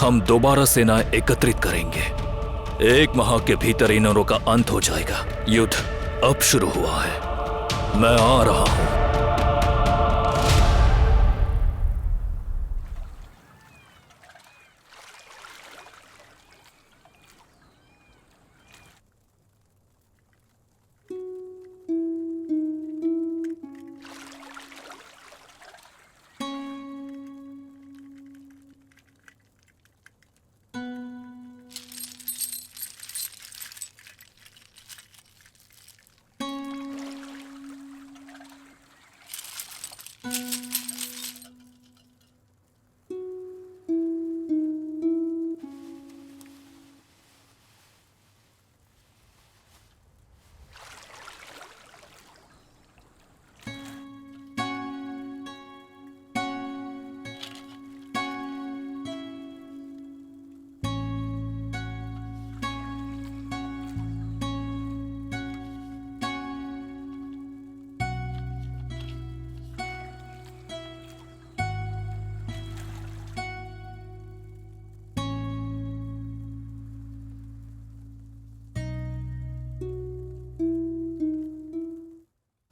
हम दोबारा सेना एकत्रित करेंगे। 1 माह के भीतर इनरों का अंत हो जाएगा। युद्ध अब शुरू हुआ है। मैं आ रहा हूं।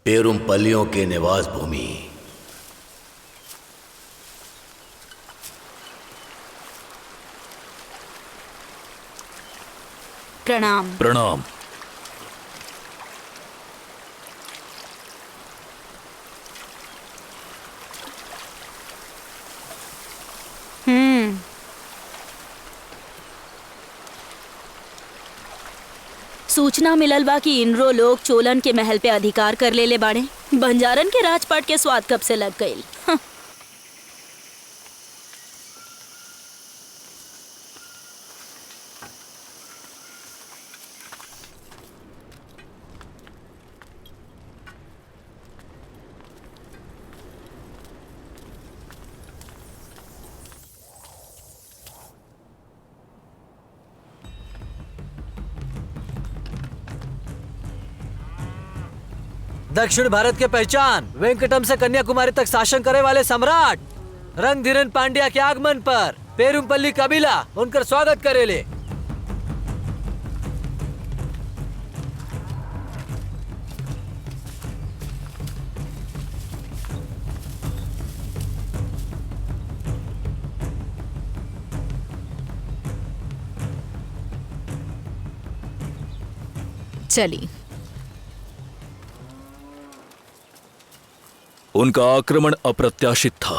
पेरुमपल्लियों के निवास भूमि। प्रणाम। प्रणाम। सूचना मिलल बा कि इनरो लोग चोलन के महल पे अधिकार कर लेले बाड़े। बंजारन के राजपाट के स्वाद कब से लग गईल। दक्षिण भारत के पहचान वेंकटम से कन्याकुमारी तक शासन करे वाले सम्राट रणधीरन पांड्या के आगमन पर पेरुमपल्ली कबीला उनकर स्वागत करेले। चली। उनका आक्रमण अप्रत्याशित था।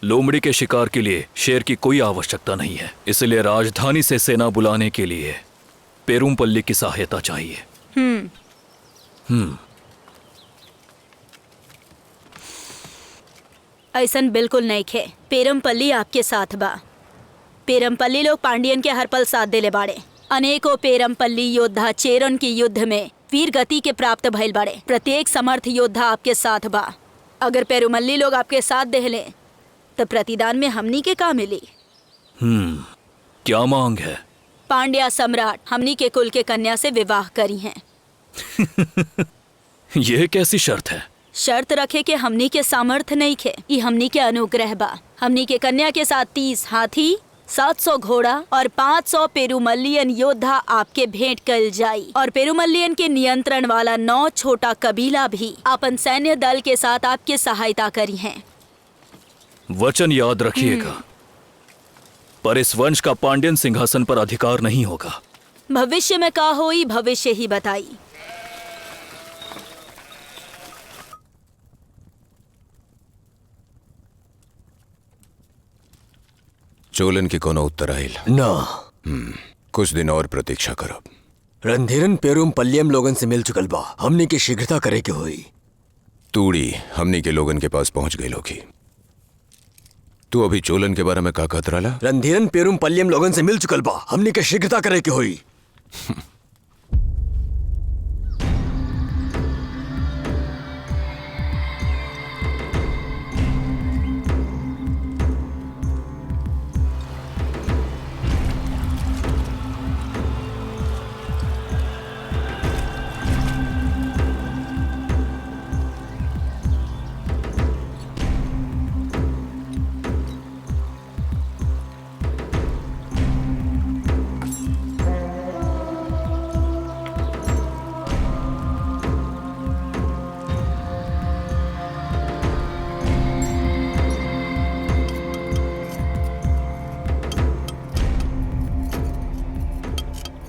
लोमड़ी के शिकार के लिए शेर की कोई आवश्यकता नहीं है, इसलिए राजधानी से सेना बुलाने के लिए पेरुमपल्ली की सहायता चाहिए। ऐसन बिल्कुल नहीं खे। पेरुमपल्ली आपके साथ बा। पेरुमपल्ली लोग पांडियन के हर पल साथ देले बाड़े। अनेकों पेरुमपल्ली योद्धा चेरन के युद्ध में वीर गति के प्राप्त भइल बाड़े। प्रत्येक समर्थ योद्धा आपके साथ बा। अगर पेरुमल्ली लोग आपके साथ देहले तो प्रतिदान में हमनी के का मिली? क्या मांग है? पांड्या सम्राट हमनी के कुल के कन्या से विवाह करी हैं। यह कैसी शर्त है? शर्त रखे के हमनी के सामर्थ्य नहीं खे। ये हमनी के अनुग्रह बा। हमनी के कन्या के साथ 30 हाथी, 700 घोड़ा और 500 पेरुमल्लियन योद्धा आपके भेंट कल जाई। और पेरुमल्लियन के नियंत्रण वाला 9 छोटा कबीला भी अपन सैन्य दल के साथ आपके सहायता करी हैं। वचन याद रखिएगा, पर इस वंश का पांड्यन सिंहासन पर अधिकार नहीं होगा। भविष्य में का होई भविष्य ही बताई। चोलन की कोनो उत्तर आइल ना। कुछ दिन और प्रतीक्षा करब। रणधीरन पेरुमपल्लियम लोगन से मिल चुकल बा। हमनी के शीघ्रता करे के होई। तूड़ी हमनी के लोगन के पास पहुंच गई होगी। तू अभी चोलन के बारे में का कहत रहला? रणधीरन पेरुमपल्लियम लोगन से मिल चुकल बा। हमनी के शीघ्रता करे के होई।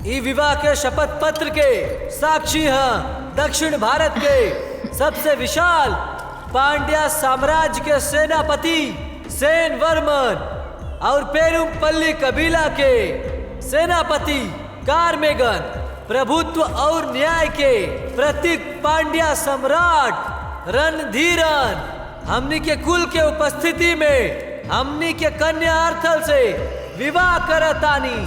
ई विवाह के शपथ पत्र के साक्षी हैं दक्षिण भारत के सबसे विशाल पांड्या साम्राज्य के सेनापति सेन वर्मन और पेरुमपल्ली कबीला के सेनापति कार्मेगन, प्रभुत्व और न्याय के प्रतीक पांड्या सम्राट रणधीरन हमनी के कुल के उपस्थिति में हमनी के कन्या अर्थल से विवाह करतानी।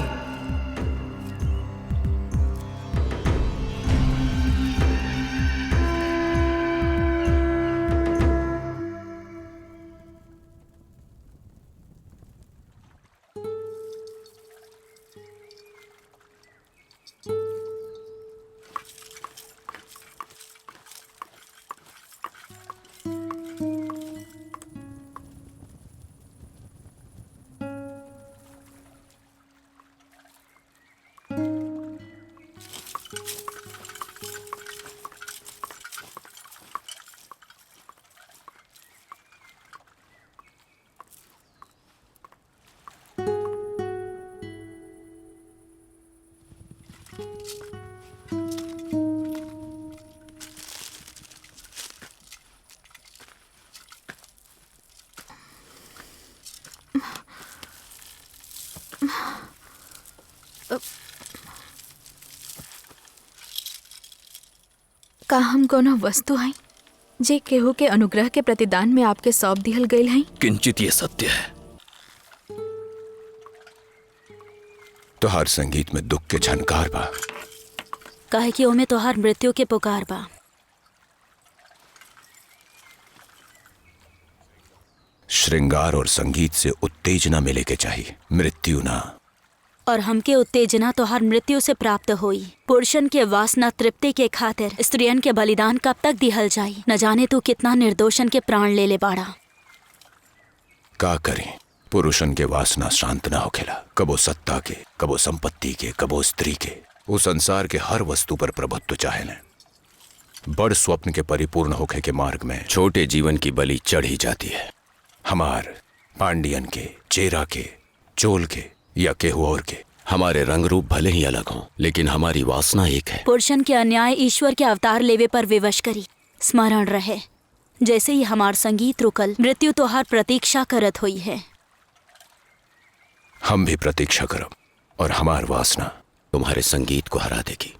का हम कोनो वस्तु हैं जे केहू के अनुग्रह के प्रतिदान में आपके सौंप दिहल गईल हैं? किंचित ये सत्य है। तोहार संगीत में दुख के झनकार बा। काहे कि ओमे तोहार मृत्यु के पुकार बा। श्रृंगार और संगीत से उत्तेजना मिले के चाहिए, मृत्यु ना। और हमके उत्तेजना तोहार मृत्यु से प्राप्त होई। पुरुषन के वासना तृप्ति के खातिर स्त्रियन के बलिदान कब तक दिहल जाई? न जाने तू कितना निर्दोषन के प्राण ले ले बाड़ा। का करें, पुरुषन के वासना शांत ना होखेला। कबो सत्ता के, कबो संपत्ति के, कबो स्त्री के। वो संसार के हर वस्तु पर प्रभुत्व चाहेले। बड़ स्वप्न के परिपूर्ण होखे के मार्ग में छोटे जीवन की बलि चढ़ी जाती है। हमार पांडियन के, चेरा के, चोल के या केहू और के। हमारे रंग रूप भले ही अलग हों, लेकिन हमारी वासना एक है। पुरुषन के अन्याय ईश्वर के अवतार लेवे पर विवश करी। स्मरण रहे, जैसे ही हमार संगीत रुकल, मृत्यु तोहार प्रतीक्षा करत हुई है। हम भी प्रतीक्षा करब और हमार वासना तुम्हारे संगीत को हरा देगी।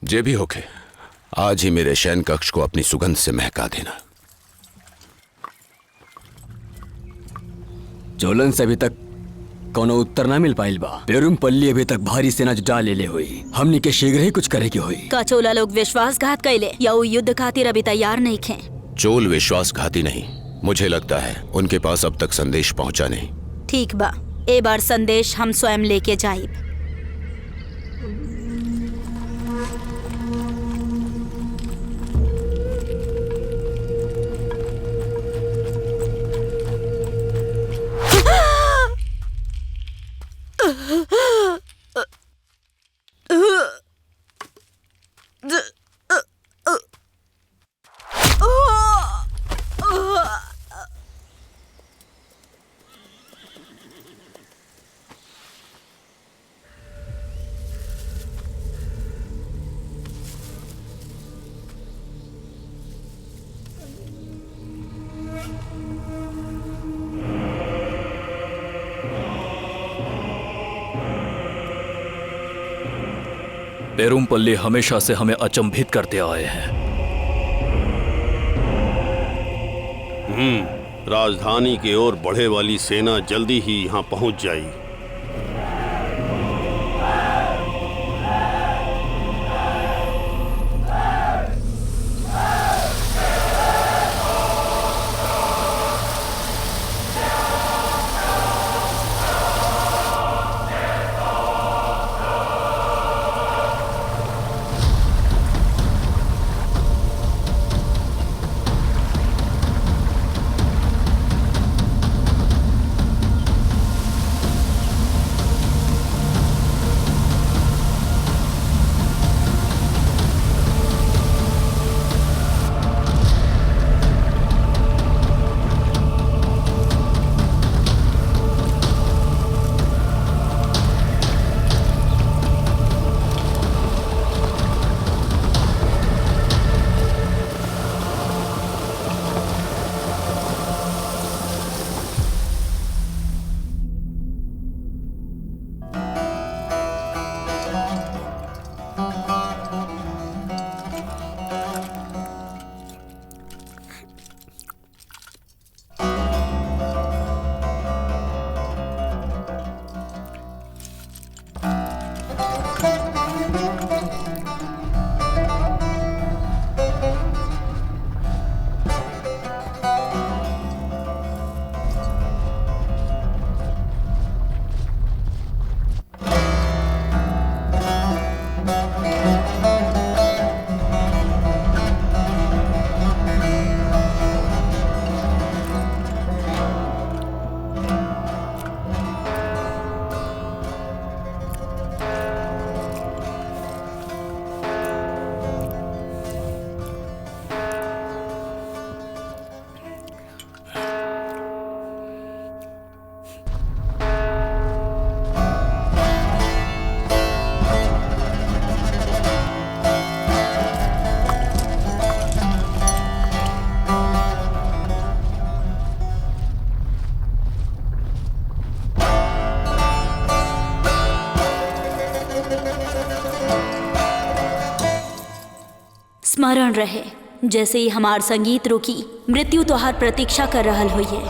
जे भी होके, आज ही मेरे शयन कक्ष को अपनी सुगंध से महका देना। चोलन से अभी तक कोनो उत्तर ना मिल पाइल बा। पेरुमपल्ली अभी तक भारी सेना जुटा ले हुई। हमनी के शीघ्र ही कुछ करे की हुई। का चोला लोग विश्वासघात कैले या वो युद्ध खातिर अभी तैयार नहीं खे? चोल विश्वासघाती नहीं, मुझे लगता है उनके पास अब तक संदेश पहुंचा नहीं। ठीक बा, ए बार संदेश हम स्वयं लेके जाइब। पेरुमपल्ली हमेशा से हमें अचंभित करते आए हैं। राजधानी की ओर बढ़े वाली सेना जल्दी ही यहाँ पहुंच जाएगी। स्मरण रहे, जैसे ही हमार संगीत रुकी मृत्यु तोहार प्रतीक्षा कर रहल होइए।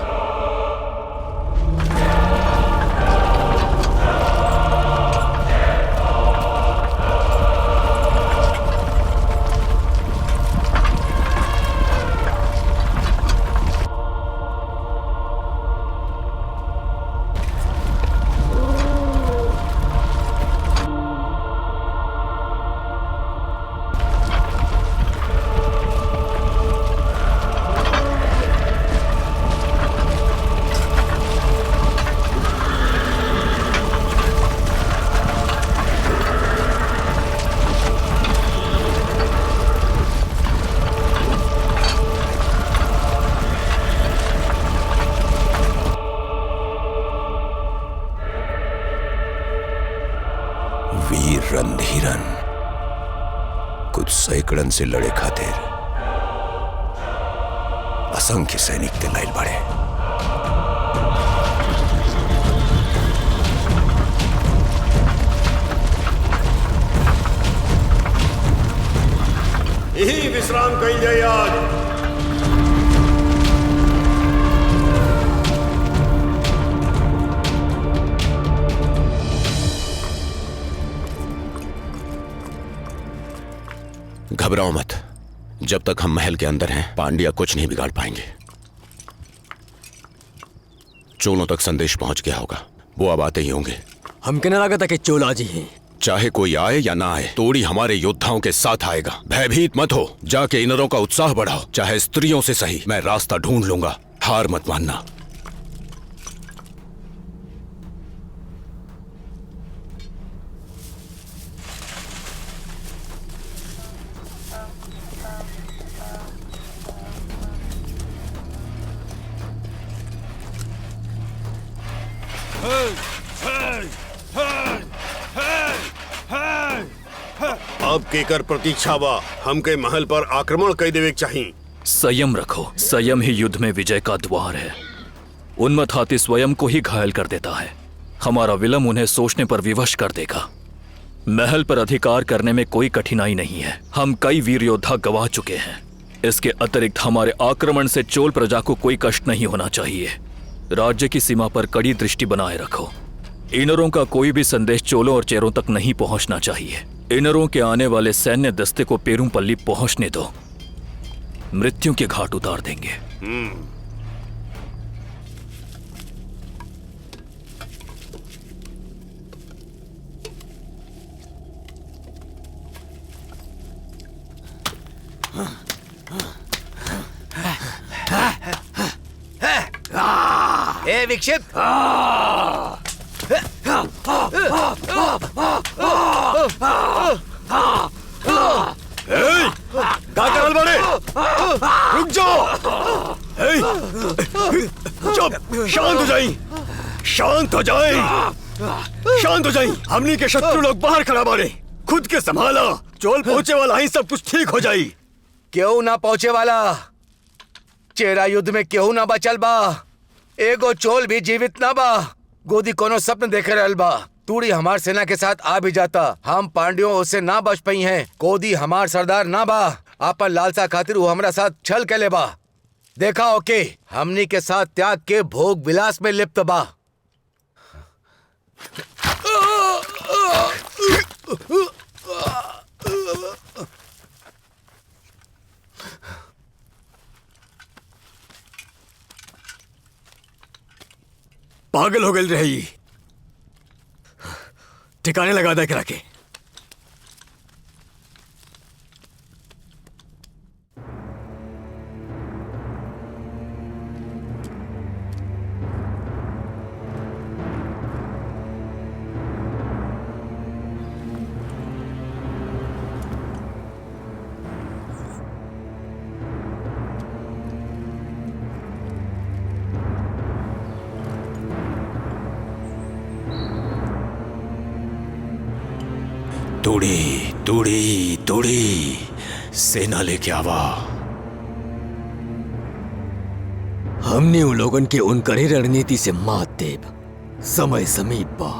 वीर रणधीरन कुछ सैकड़न से लड़े खातिर असंख्य सैनिक ते लाइल बड़े। यही विश्राम कही जाए आज। घबराओ मत, जब तक हम महल के अंदर हैं पांड्या कुछ नहीं बिगाड़ पाएंगे। चोलों तक संदेश पहुंच गया होगा, वो अब आते ही होंगे। हम कहने लगा था कि चोल आज ही हैं। चाहे कोई आए या ना आए, तोड़ी हमारे योद्धाओं के साथ आएगा। भयभीत मत हो, जाके इनरों का उत्साह बढ़ाओ, चाहे स्त्रियों से सही। मैं रास्ता ढूंढ लूंगा, हार मत मानना। अब केकर प्रतीक्षा बा, हमके महल पर आक्रमण कई देवे चाहिए। संयम रखो, संयम ही युद्ध में विजय का द्वार है। उन्मत्त हाथी स्वयं को ही घायल कर देता है। हमारा विलंब उन्हें सोचने पर विवश कर देगा। महल पर अधिकार करने में कोई कठिनाई नहीं है। हम कई वीर योद्धा गवा चुके हैं। इसके अतिरिक्त हमारे आक्रमण से चोल प्रजा को कोई कष्ट नहीं होना चाहिए। राज्य की सीमा पर कड़ी दृष्टि बनाए रखो। इनरों का कोई भी संदेश चोलों और चेरों तक नहीं पहुंचना चाहिए। इनरों के आने वाले सैन्य दस्ते को पेरूपल्ली पहुंचने दो, मृत्यु के घाट उतार देंगे। ए विक्षिप्त, काकरल बड़े, रुक जाओ। चुप, शांत हो जाइए, शांत हो जाइए, शांत हो जाइए। हमनी के शत्रु लोग बाहर खड़ा बाड़े, खुद के संभाला। चोल पहुंचे वाला ही, सब कुछ ठीक हो जाई। क्यों ना पहुंचे वाला? चेरा युद्ध में क्यों ना बचल बा? एगो चोल भी जीवित ना बा। गोदी कोनो सपन देखे रहल बा। तूड़ी हमार सेना के साथ आ भी जाता, हम पांड्यों उससे ना बच पाई हैं। गोदी हमार सरदार ना बा, आपन लालसा खातिर वो हमरा साथ छल के ले बा। देखा ओके, हमनी के साथ त्याग के भोग विलास में लिप्त बा। पागल हो गई रही, ठिकाने लगा दे करा के। तोड़ी तोड़ी तोड़ी सेना लेके आवा। हमने उन लोगन के उनकरी रणनीति से मात देव, समय समीप बा।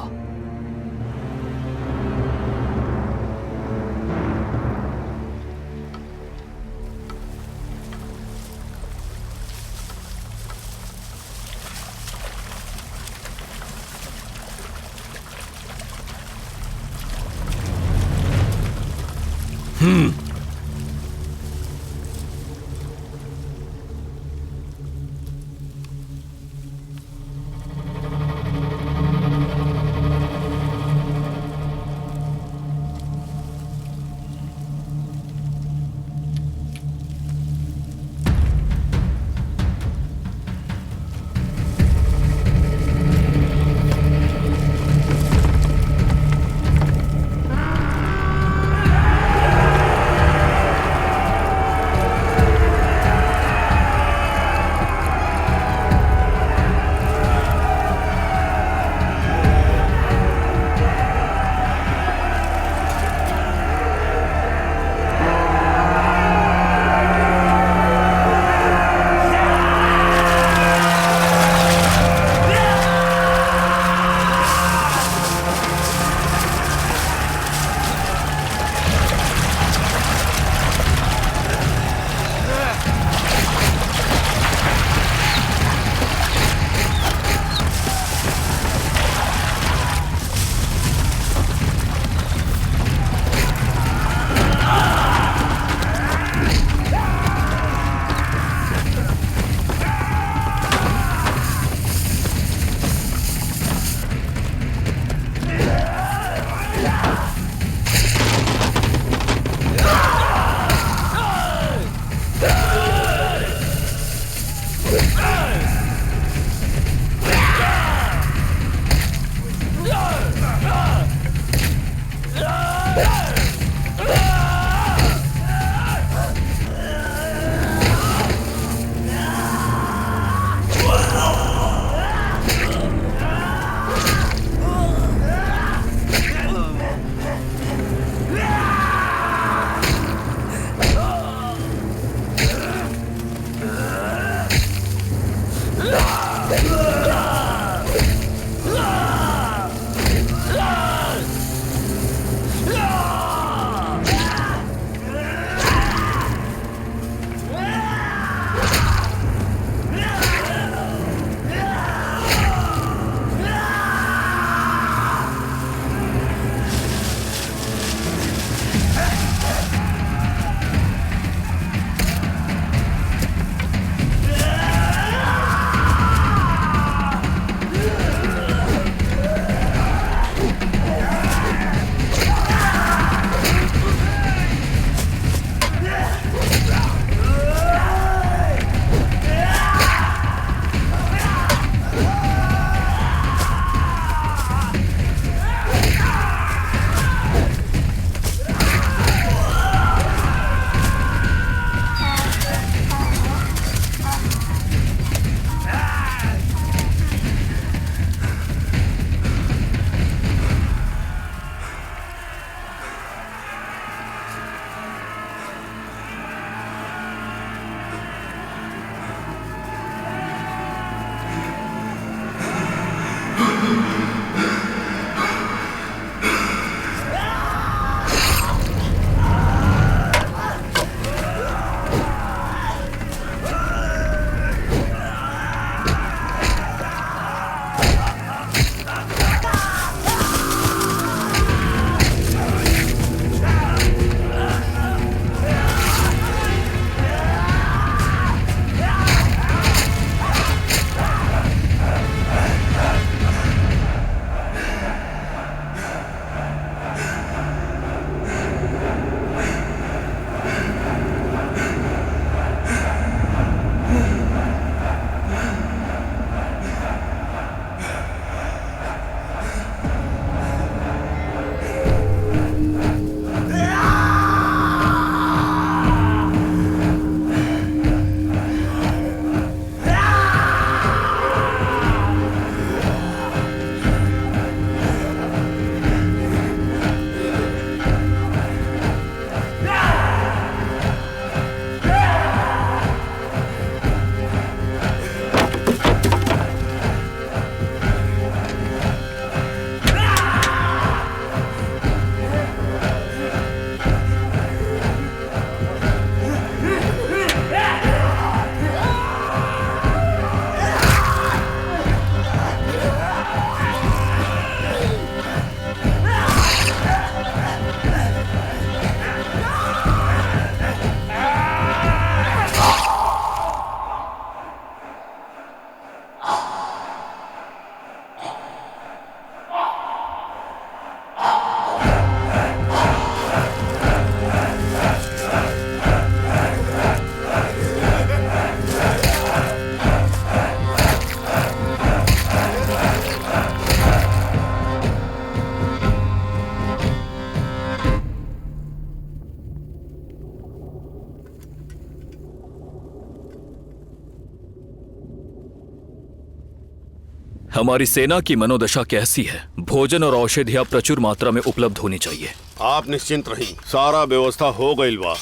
हमारी सेना की मनोदशा कैसी है? भोजन और औषधियां प्रचुर मात्रा में उपलब्ध होनी चाहिए। आप निश्चिंत रही, सारा व्यवस्था हो गई बा।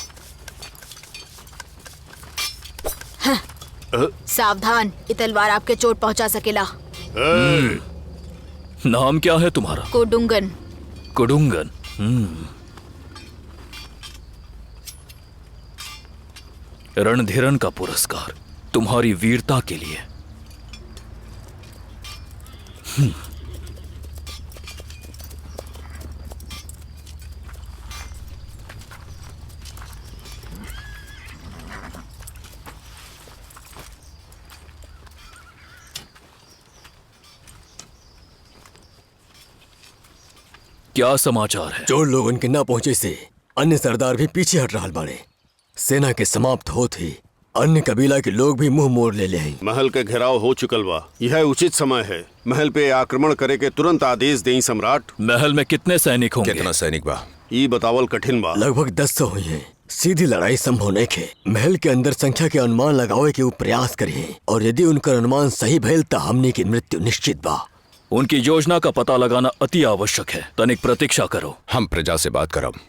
सावधान, ये तलवार आपके चोट पहुंचा सकेला। नाम क्या है तुम्हारा? कोडुंगन। कुडुंगन। रणधीरन का पुरस्कार तुम्हारी वीरता के लिए। क्या समाचार है? चोर लोग उनके न पहुंचे से अन्य सरदार भी पीछे हट रहा बाड़े। सेना के समाप्त होत ही अन्य कबीला के लोग भी मुंह मोड़ ले हैं। महल के घेराव हो चुकल बा। यह उचित समय है महल पे आक्रमण करे के तुरंत आदेश दें सम्राट। महल में कितने सैनिक होंगे? कितना सैनिक बा? ये बतावल कठिन बा। लगभग 10 हुई हैं। सीधी लड़ाई संभव नहीं है। महल के अंदर संख्या के अनुमान लगावे के वो प्रयास करें और यदि उनका अनुमान सही भइल तो हमने की मृत्यु निश्चित बा। उनकी योजना का पता लगाना अति आवश्यक है। तनिक प्रतीक्षा करो। हम प्रजा से बात करब।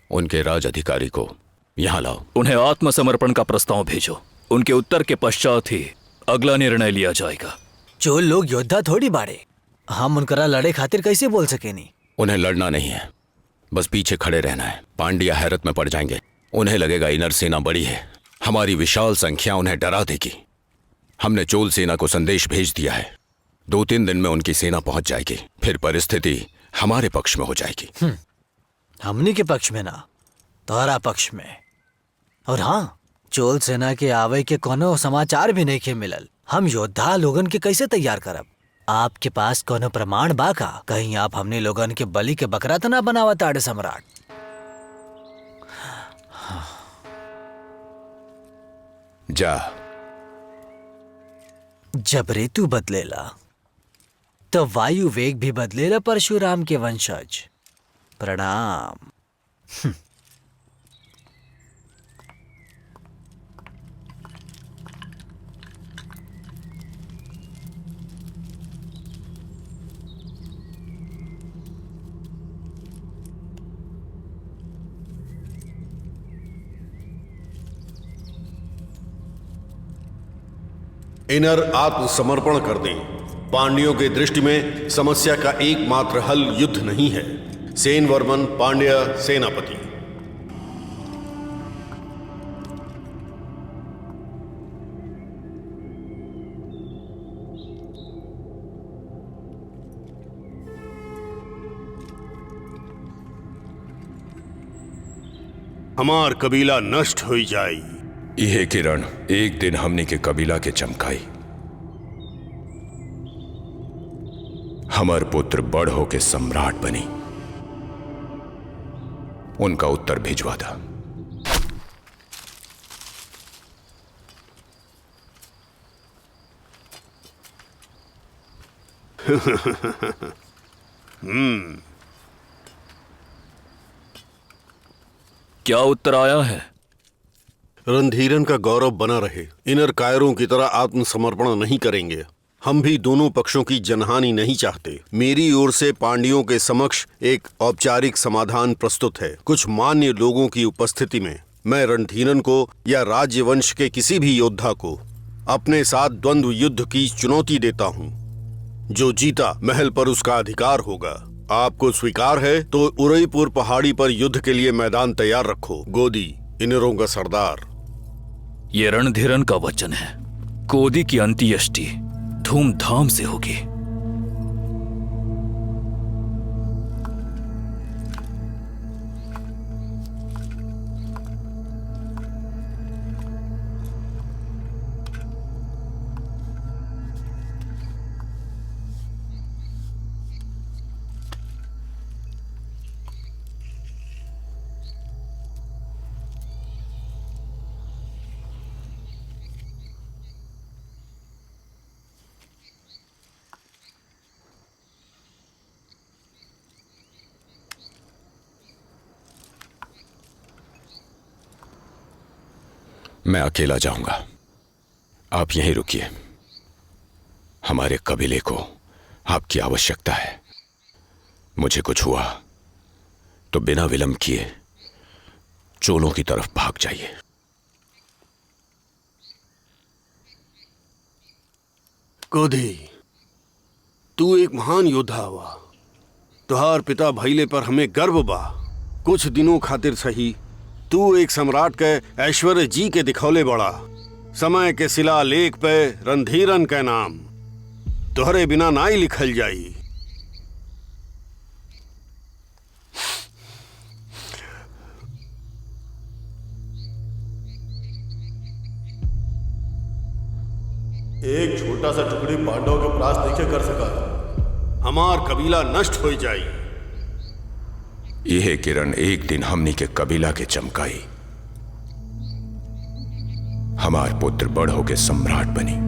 उनके राज अधिकारी को यहाँ लाओ। उन्हें आत्मसमर्पण का प्रस्ताव भेजो। उनके उत्तर के पश्चात ही अगला निर्णय लिया जाएगा। चोल लोग योद्धा थोड़ी बाड़े, हम उनकरा लड़े खातिर कैसे बोल सके नहीं? उन्हें लड़ना नहीं है, बस पीछे खड़े रहना है। पांड्या हैरत में पड़ जाएंगे। उन्हें लगेगा इनर सेना बड़ी है, हमारी विशाल संख्या उन्हें डरा देगी। हमने चोल सेना को संदेश भेज दिया है। 2-3 दिन में उनकी सेना पहुंच जाएगी। फिर परिस्थिति हमारे पक्ष में हो जाएगी। हमनी के पक्ष में ना, तोहरा पक्ष में। और हाँ, चोल सेना के आवे के कोनो समाचार भी नहीं के मिलल। हम योद्धा लोगन के कैसे तैयार करब? आपके पास कोनो प्रमाण बा का? कहीं आप हमने लोगन के बलि के बकरा तो ना बनावत आड़े सम्राट? जा। जब ऋतु बदलेला तो वायु वेग भी बदलेला परशुराम के वंशज। प्रणाम। इनर आत्मसमर्पण कर दें। पांड्यों के दृष्टि में समस्या का एकमात्र हल युद्ध नहीं है। सेन वर्मन पांड्या सेनापति। हमार कबीला नष्ट हो जाई। यह किरण एक दिन हमने के कबीला के चमकाई। हमार पुत्र बड़ होके सम्राट बनी। उनका उत्तर भिजवा था। क्या उत्तर आया है? रणधीरन का गौरव बना रहे। इनर कायरों की तरह आत्मसमर्पण नहीं करेंगे। हम भी दोनों पक्षों की जनहानि नहीं चाहते। मेरी ओर से पांड्यों के समक्ष एक औपचारिक समाधान प्रस्तुत है। कुछ मान्य लोगों की उपस्थिति में मैं रणधीरन को या राज्यवंश के किसी भी योद्धा को अपने साथ द्वंद्व युद्ध की चुनौती देता हूँ। जो जीता महल पर उसका अधिकार होगा। आपको स्वीकार है तो उदयपुर पहाड़ी पर युद्ध के लिए मैदान तैयार रखो। गोदी इनरों का सरदार। ये रणधीरन का वचन है। गोदी की अंत्येष्टि धूमधाम से होगी। मैं अकेला जाऊंगा, आप यहीं रुकिए। हमारे कबीले को आपकी आवश्यकता है। मुझे कुछ हुआ तो बिना विलंब किए चोलों की तरफ भाग जाइए। गोधी, तू एक महान योद्धा हुआ। तुहार पिता भइले पर हमें गर्व बा। कुछ दिनों खातिर सही तू एक सम्राट के ऐश्वर्य जी के दिखौले बड़ा। समय के शिलालेख पे रणधीरन का नाम तुहरे बिना ना ही लिखल जाई। एक छोटा सा टुकड़ी पांडवों के प्रास नहीं कर सका। हमार कबीला नष्ट हो जाई। यह किरण एक दिन हमनी के कबीला के चमकाई। हमार पुत्र बड़ होके सम्राट बनी।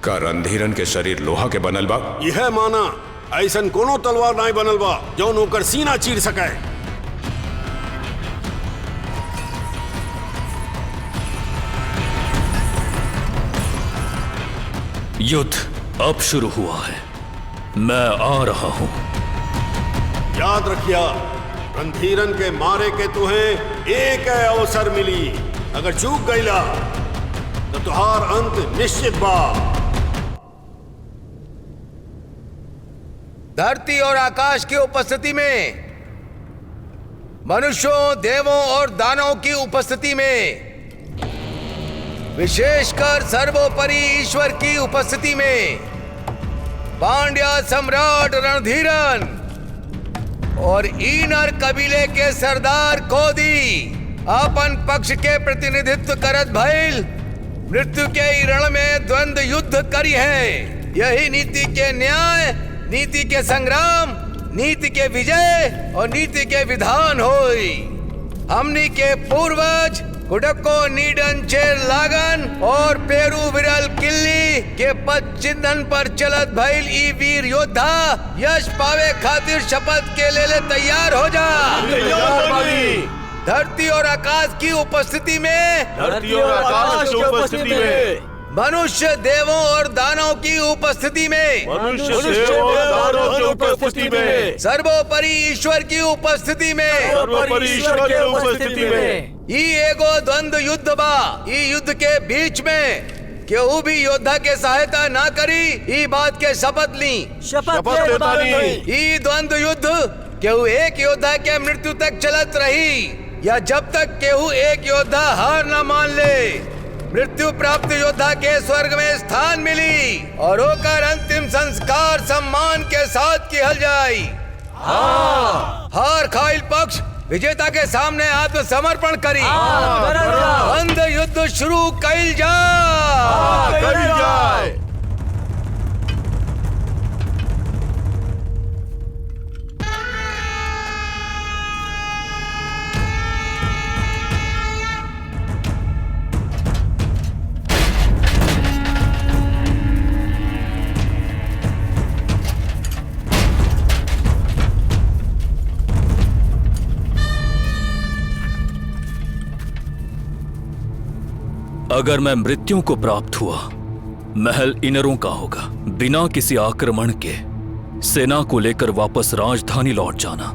का रणधीरन के शरीर लोहा के बनल बा? यह माना ऐसन कोनो तलवार नहीं बनल बा जो नौकर सीना चीर सके। युद्ध अब शुरू हुआ है। मैं आ रहा हूं। याद रखिया, रणधीरन के मारे के तुम्हें एक अवसर मिली। अगर चूक गईला तो तुहार अंत निश्चित बा। धरती और आकाश की उपस्थिति में, मनुष्यों, देवों और दानवों की उपस्थिति में, विशेषकर सर्वोपरि ईश्वर की उपस्थिति में, पांड्या सम्राट रणधीरन और ईनर कबीले के सरदार कोदी अपन पक्ष के प्रतिनिधित्व करत भइल मृत्यु के रण में द्वंद्व युद्ध करी है। यही नीति के न्याय, नीति के संग्राम, नीति के विजय और नीति के विधान होई। हमनी के पूर्वज कुडक्को नीडन चेर लागन और पेरू विरल किल्ली के पद चिन्हन पर चलत भइल ई वीर योद्धा यश पावे खातिर शपथ के ले तैयार हो जा। धरती और आकाश की उपस्थिति में, धरती और आकाश की उपस्थिति में, मनुष्य, देवों और दानवों की उपस्थिति में, मनुष्य, देवों और दानवों की उपस्थिति में, सर्वोपरि ईश्वर की उपस्थिति में, सर्वोपरि ईश्वर की उपस्थिति में, ई एगो द्वंद्व युद्ध बा। ई युद्ध के बीच में केहू भी योद्धा के सहायता ना करी, ई बात के शपथ ली। शपथ लेता नहीं। ई द्वंद्व युद्ध केहू एक योद्धा के मृत्यु तक चलत रही या जब तक केहू एक योद्धा हार न मान ले। मृत्यु प्राप्त योद्धा के स्वर्ग में स्थान मिली और होकर अंतिम संस्कार सम्मान के साथ किया जाए। हार खाइल पक्ष विजेता के सामने आत्मसमर्पण करी। अंध युद्ध शुरू कइल जाए। अगर मैं मृत्यु को प्राप्त हुआ, महल इनरों का होगा। बिना किसी आक्रमण के सेना को लेकर वापस राजधानी लौट जाना।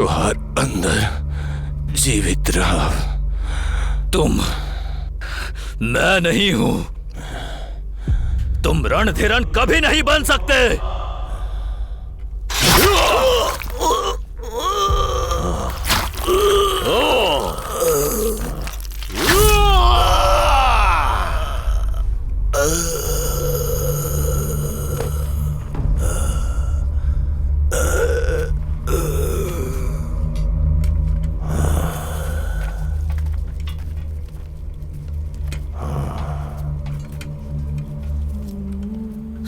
तुहार अंदर जीवित रहा। तुम, मैं नहीं हूं। तुम रणधीरन कभी नहीं बन सकते।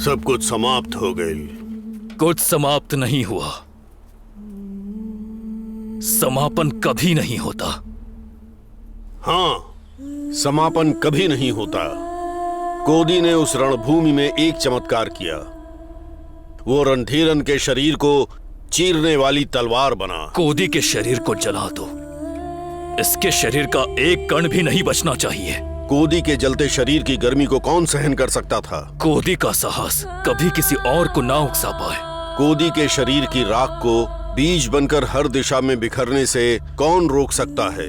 सब कुछ समाप्त हो गई। कुछ समाप्त नहीं हुआ। समापन कभी नहीं होता। हाँ, समापन कभी नहीं होता। कोदी ने उस रणभूमि में एक चमत्कार किया। वो रणधीरन के शरीर को चीरने वाली तलवार बना। कोदी के शरीर को जला दो। इसके शरीर का एक कण भी नहीं बचना चाहिए। कोदी के जलते शरीर की गर्मी को कौन सहन कर सकता था? कोदी का साहस कभी किसी और को ना उकसा पाए। कोदी के शरीर की राख को बीज बनकर हर दिशा में बिखरने से कौन रोक सकता है?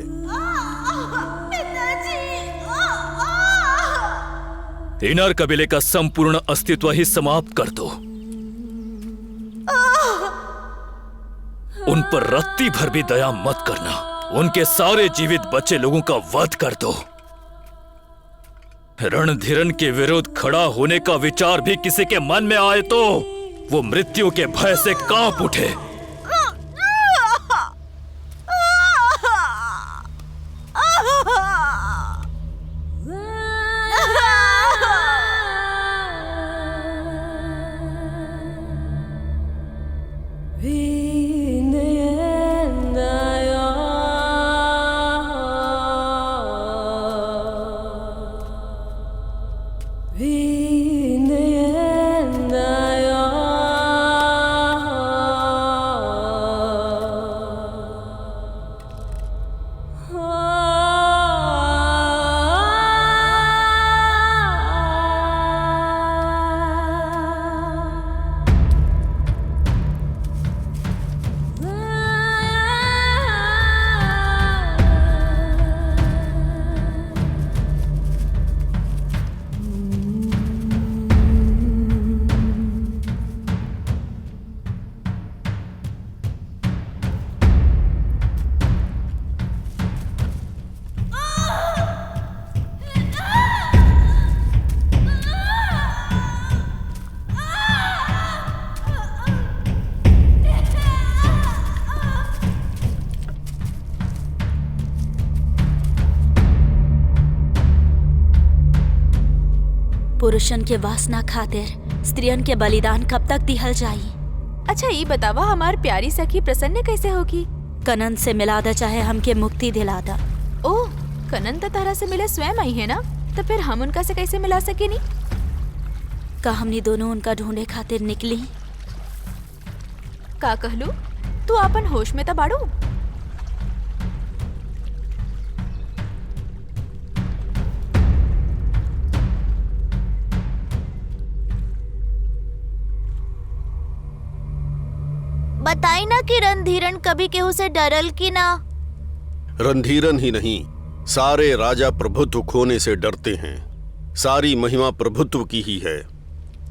इनर कबीले का संपूर्ण अस्तित्व ही समाप्त कर दो। उन पर रत्ती भर भी दया मत करना। उनके सारे जीवित बचे लोगों का वध कर दो। रणधीरन के विरुद्ध खड़ा होने का विचार भी किसी के मन में आए तो वो मृत्यु के भय से कांप उठे। पुरुषन के वासना खातिर स्त्रियन के बलिदान कब तक दिहल जाई? अच्छा ये बतावा, हमार प्यारी सखी प्रसन्न कैसे होगी? कनन से मिला दा, चाहे हमके मुक्ति दिला दा। ओह, कनन तो तरह से मिले स्वयं आई है ना, तो फिर हम उनका से कैसे मिला सके? नहीं का हमनी दोनों उनका ढूंढे खातिर निकली? का कहलू? तू अपन होश में तो बाड़ू। बताई ना कि रणधीरन कभी केहू से डरल की ना? रणधीरन ही नहीं, सारे राजा प्रभुत्व खोने से डरते हैं। सारी महिमा प्रभुत्व की ही है,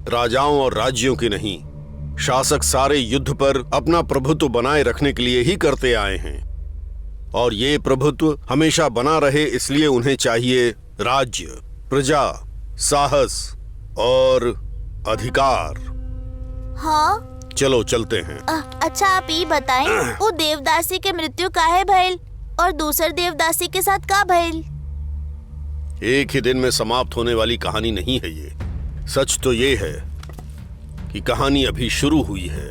राजाओं और राज्यों की नहीं। शासक सारे युद्ध पर अपना प्रभुत्व बनाए रखने के लिए ही करते आए हैं, और ये प्रभुत्व हमेशा बना रहे, इसलिए उन्हें चाहिए राज्य, प्रजा, साहस और अधिकार। हाँ, चलो चलते हैं। अच्छा आप ये बताएं, वो देवदासी के मृत्यु काहे भइल और दूसर देवदासी के साथ का भइल? एक ही दिन में समाप्त होने वाली कहानी नहीं है ये। सच तो ये है कि कहानी अभी शुरू हुई है।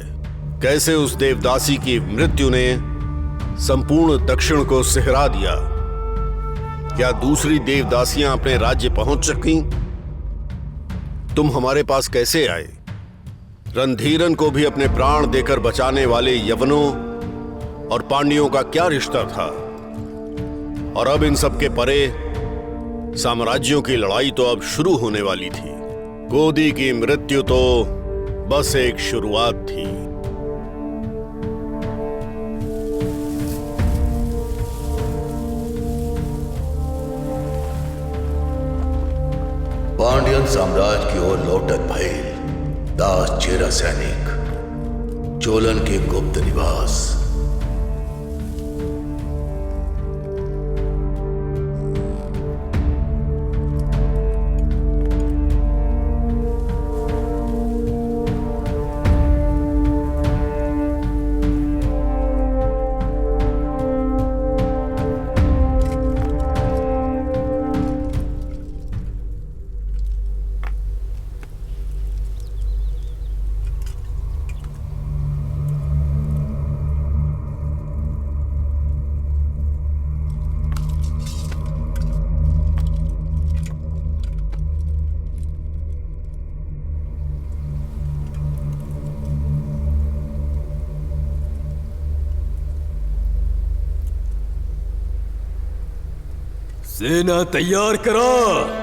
कैसे उस देवदासी की मृत्यु ने संपूर्ण दक्षिण को सिहरा दिया। क्या दूसरी देवदासियां अपने राज्य पहुंच सकीं? तुम हमारे पास कैसे आए? रणधीरन को भी अपने प्राण देकर बचाने वाले यवनों और पांड्यों का क्या रिश्ता था? और अब इन सब के परे साम्राज्यों की लड़ाई तो अब शुरू होने वाली थी। कोदी की मृत्यु तो बस एक शुरुआत थी। पांड्यन साम्राज्य की ओर लौटत भइल दास चेरा सैनिक चोलन के गुप्त निवास। सेना तैयार करो।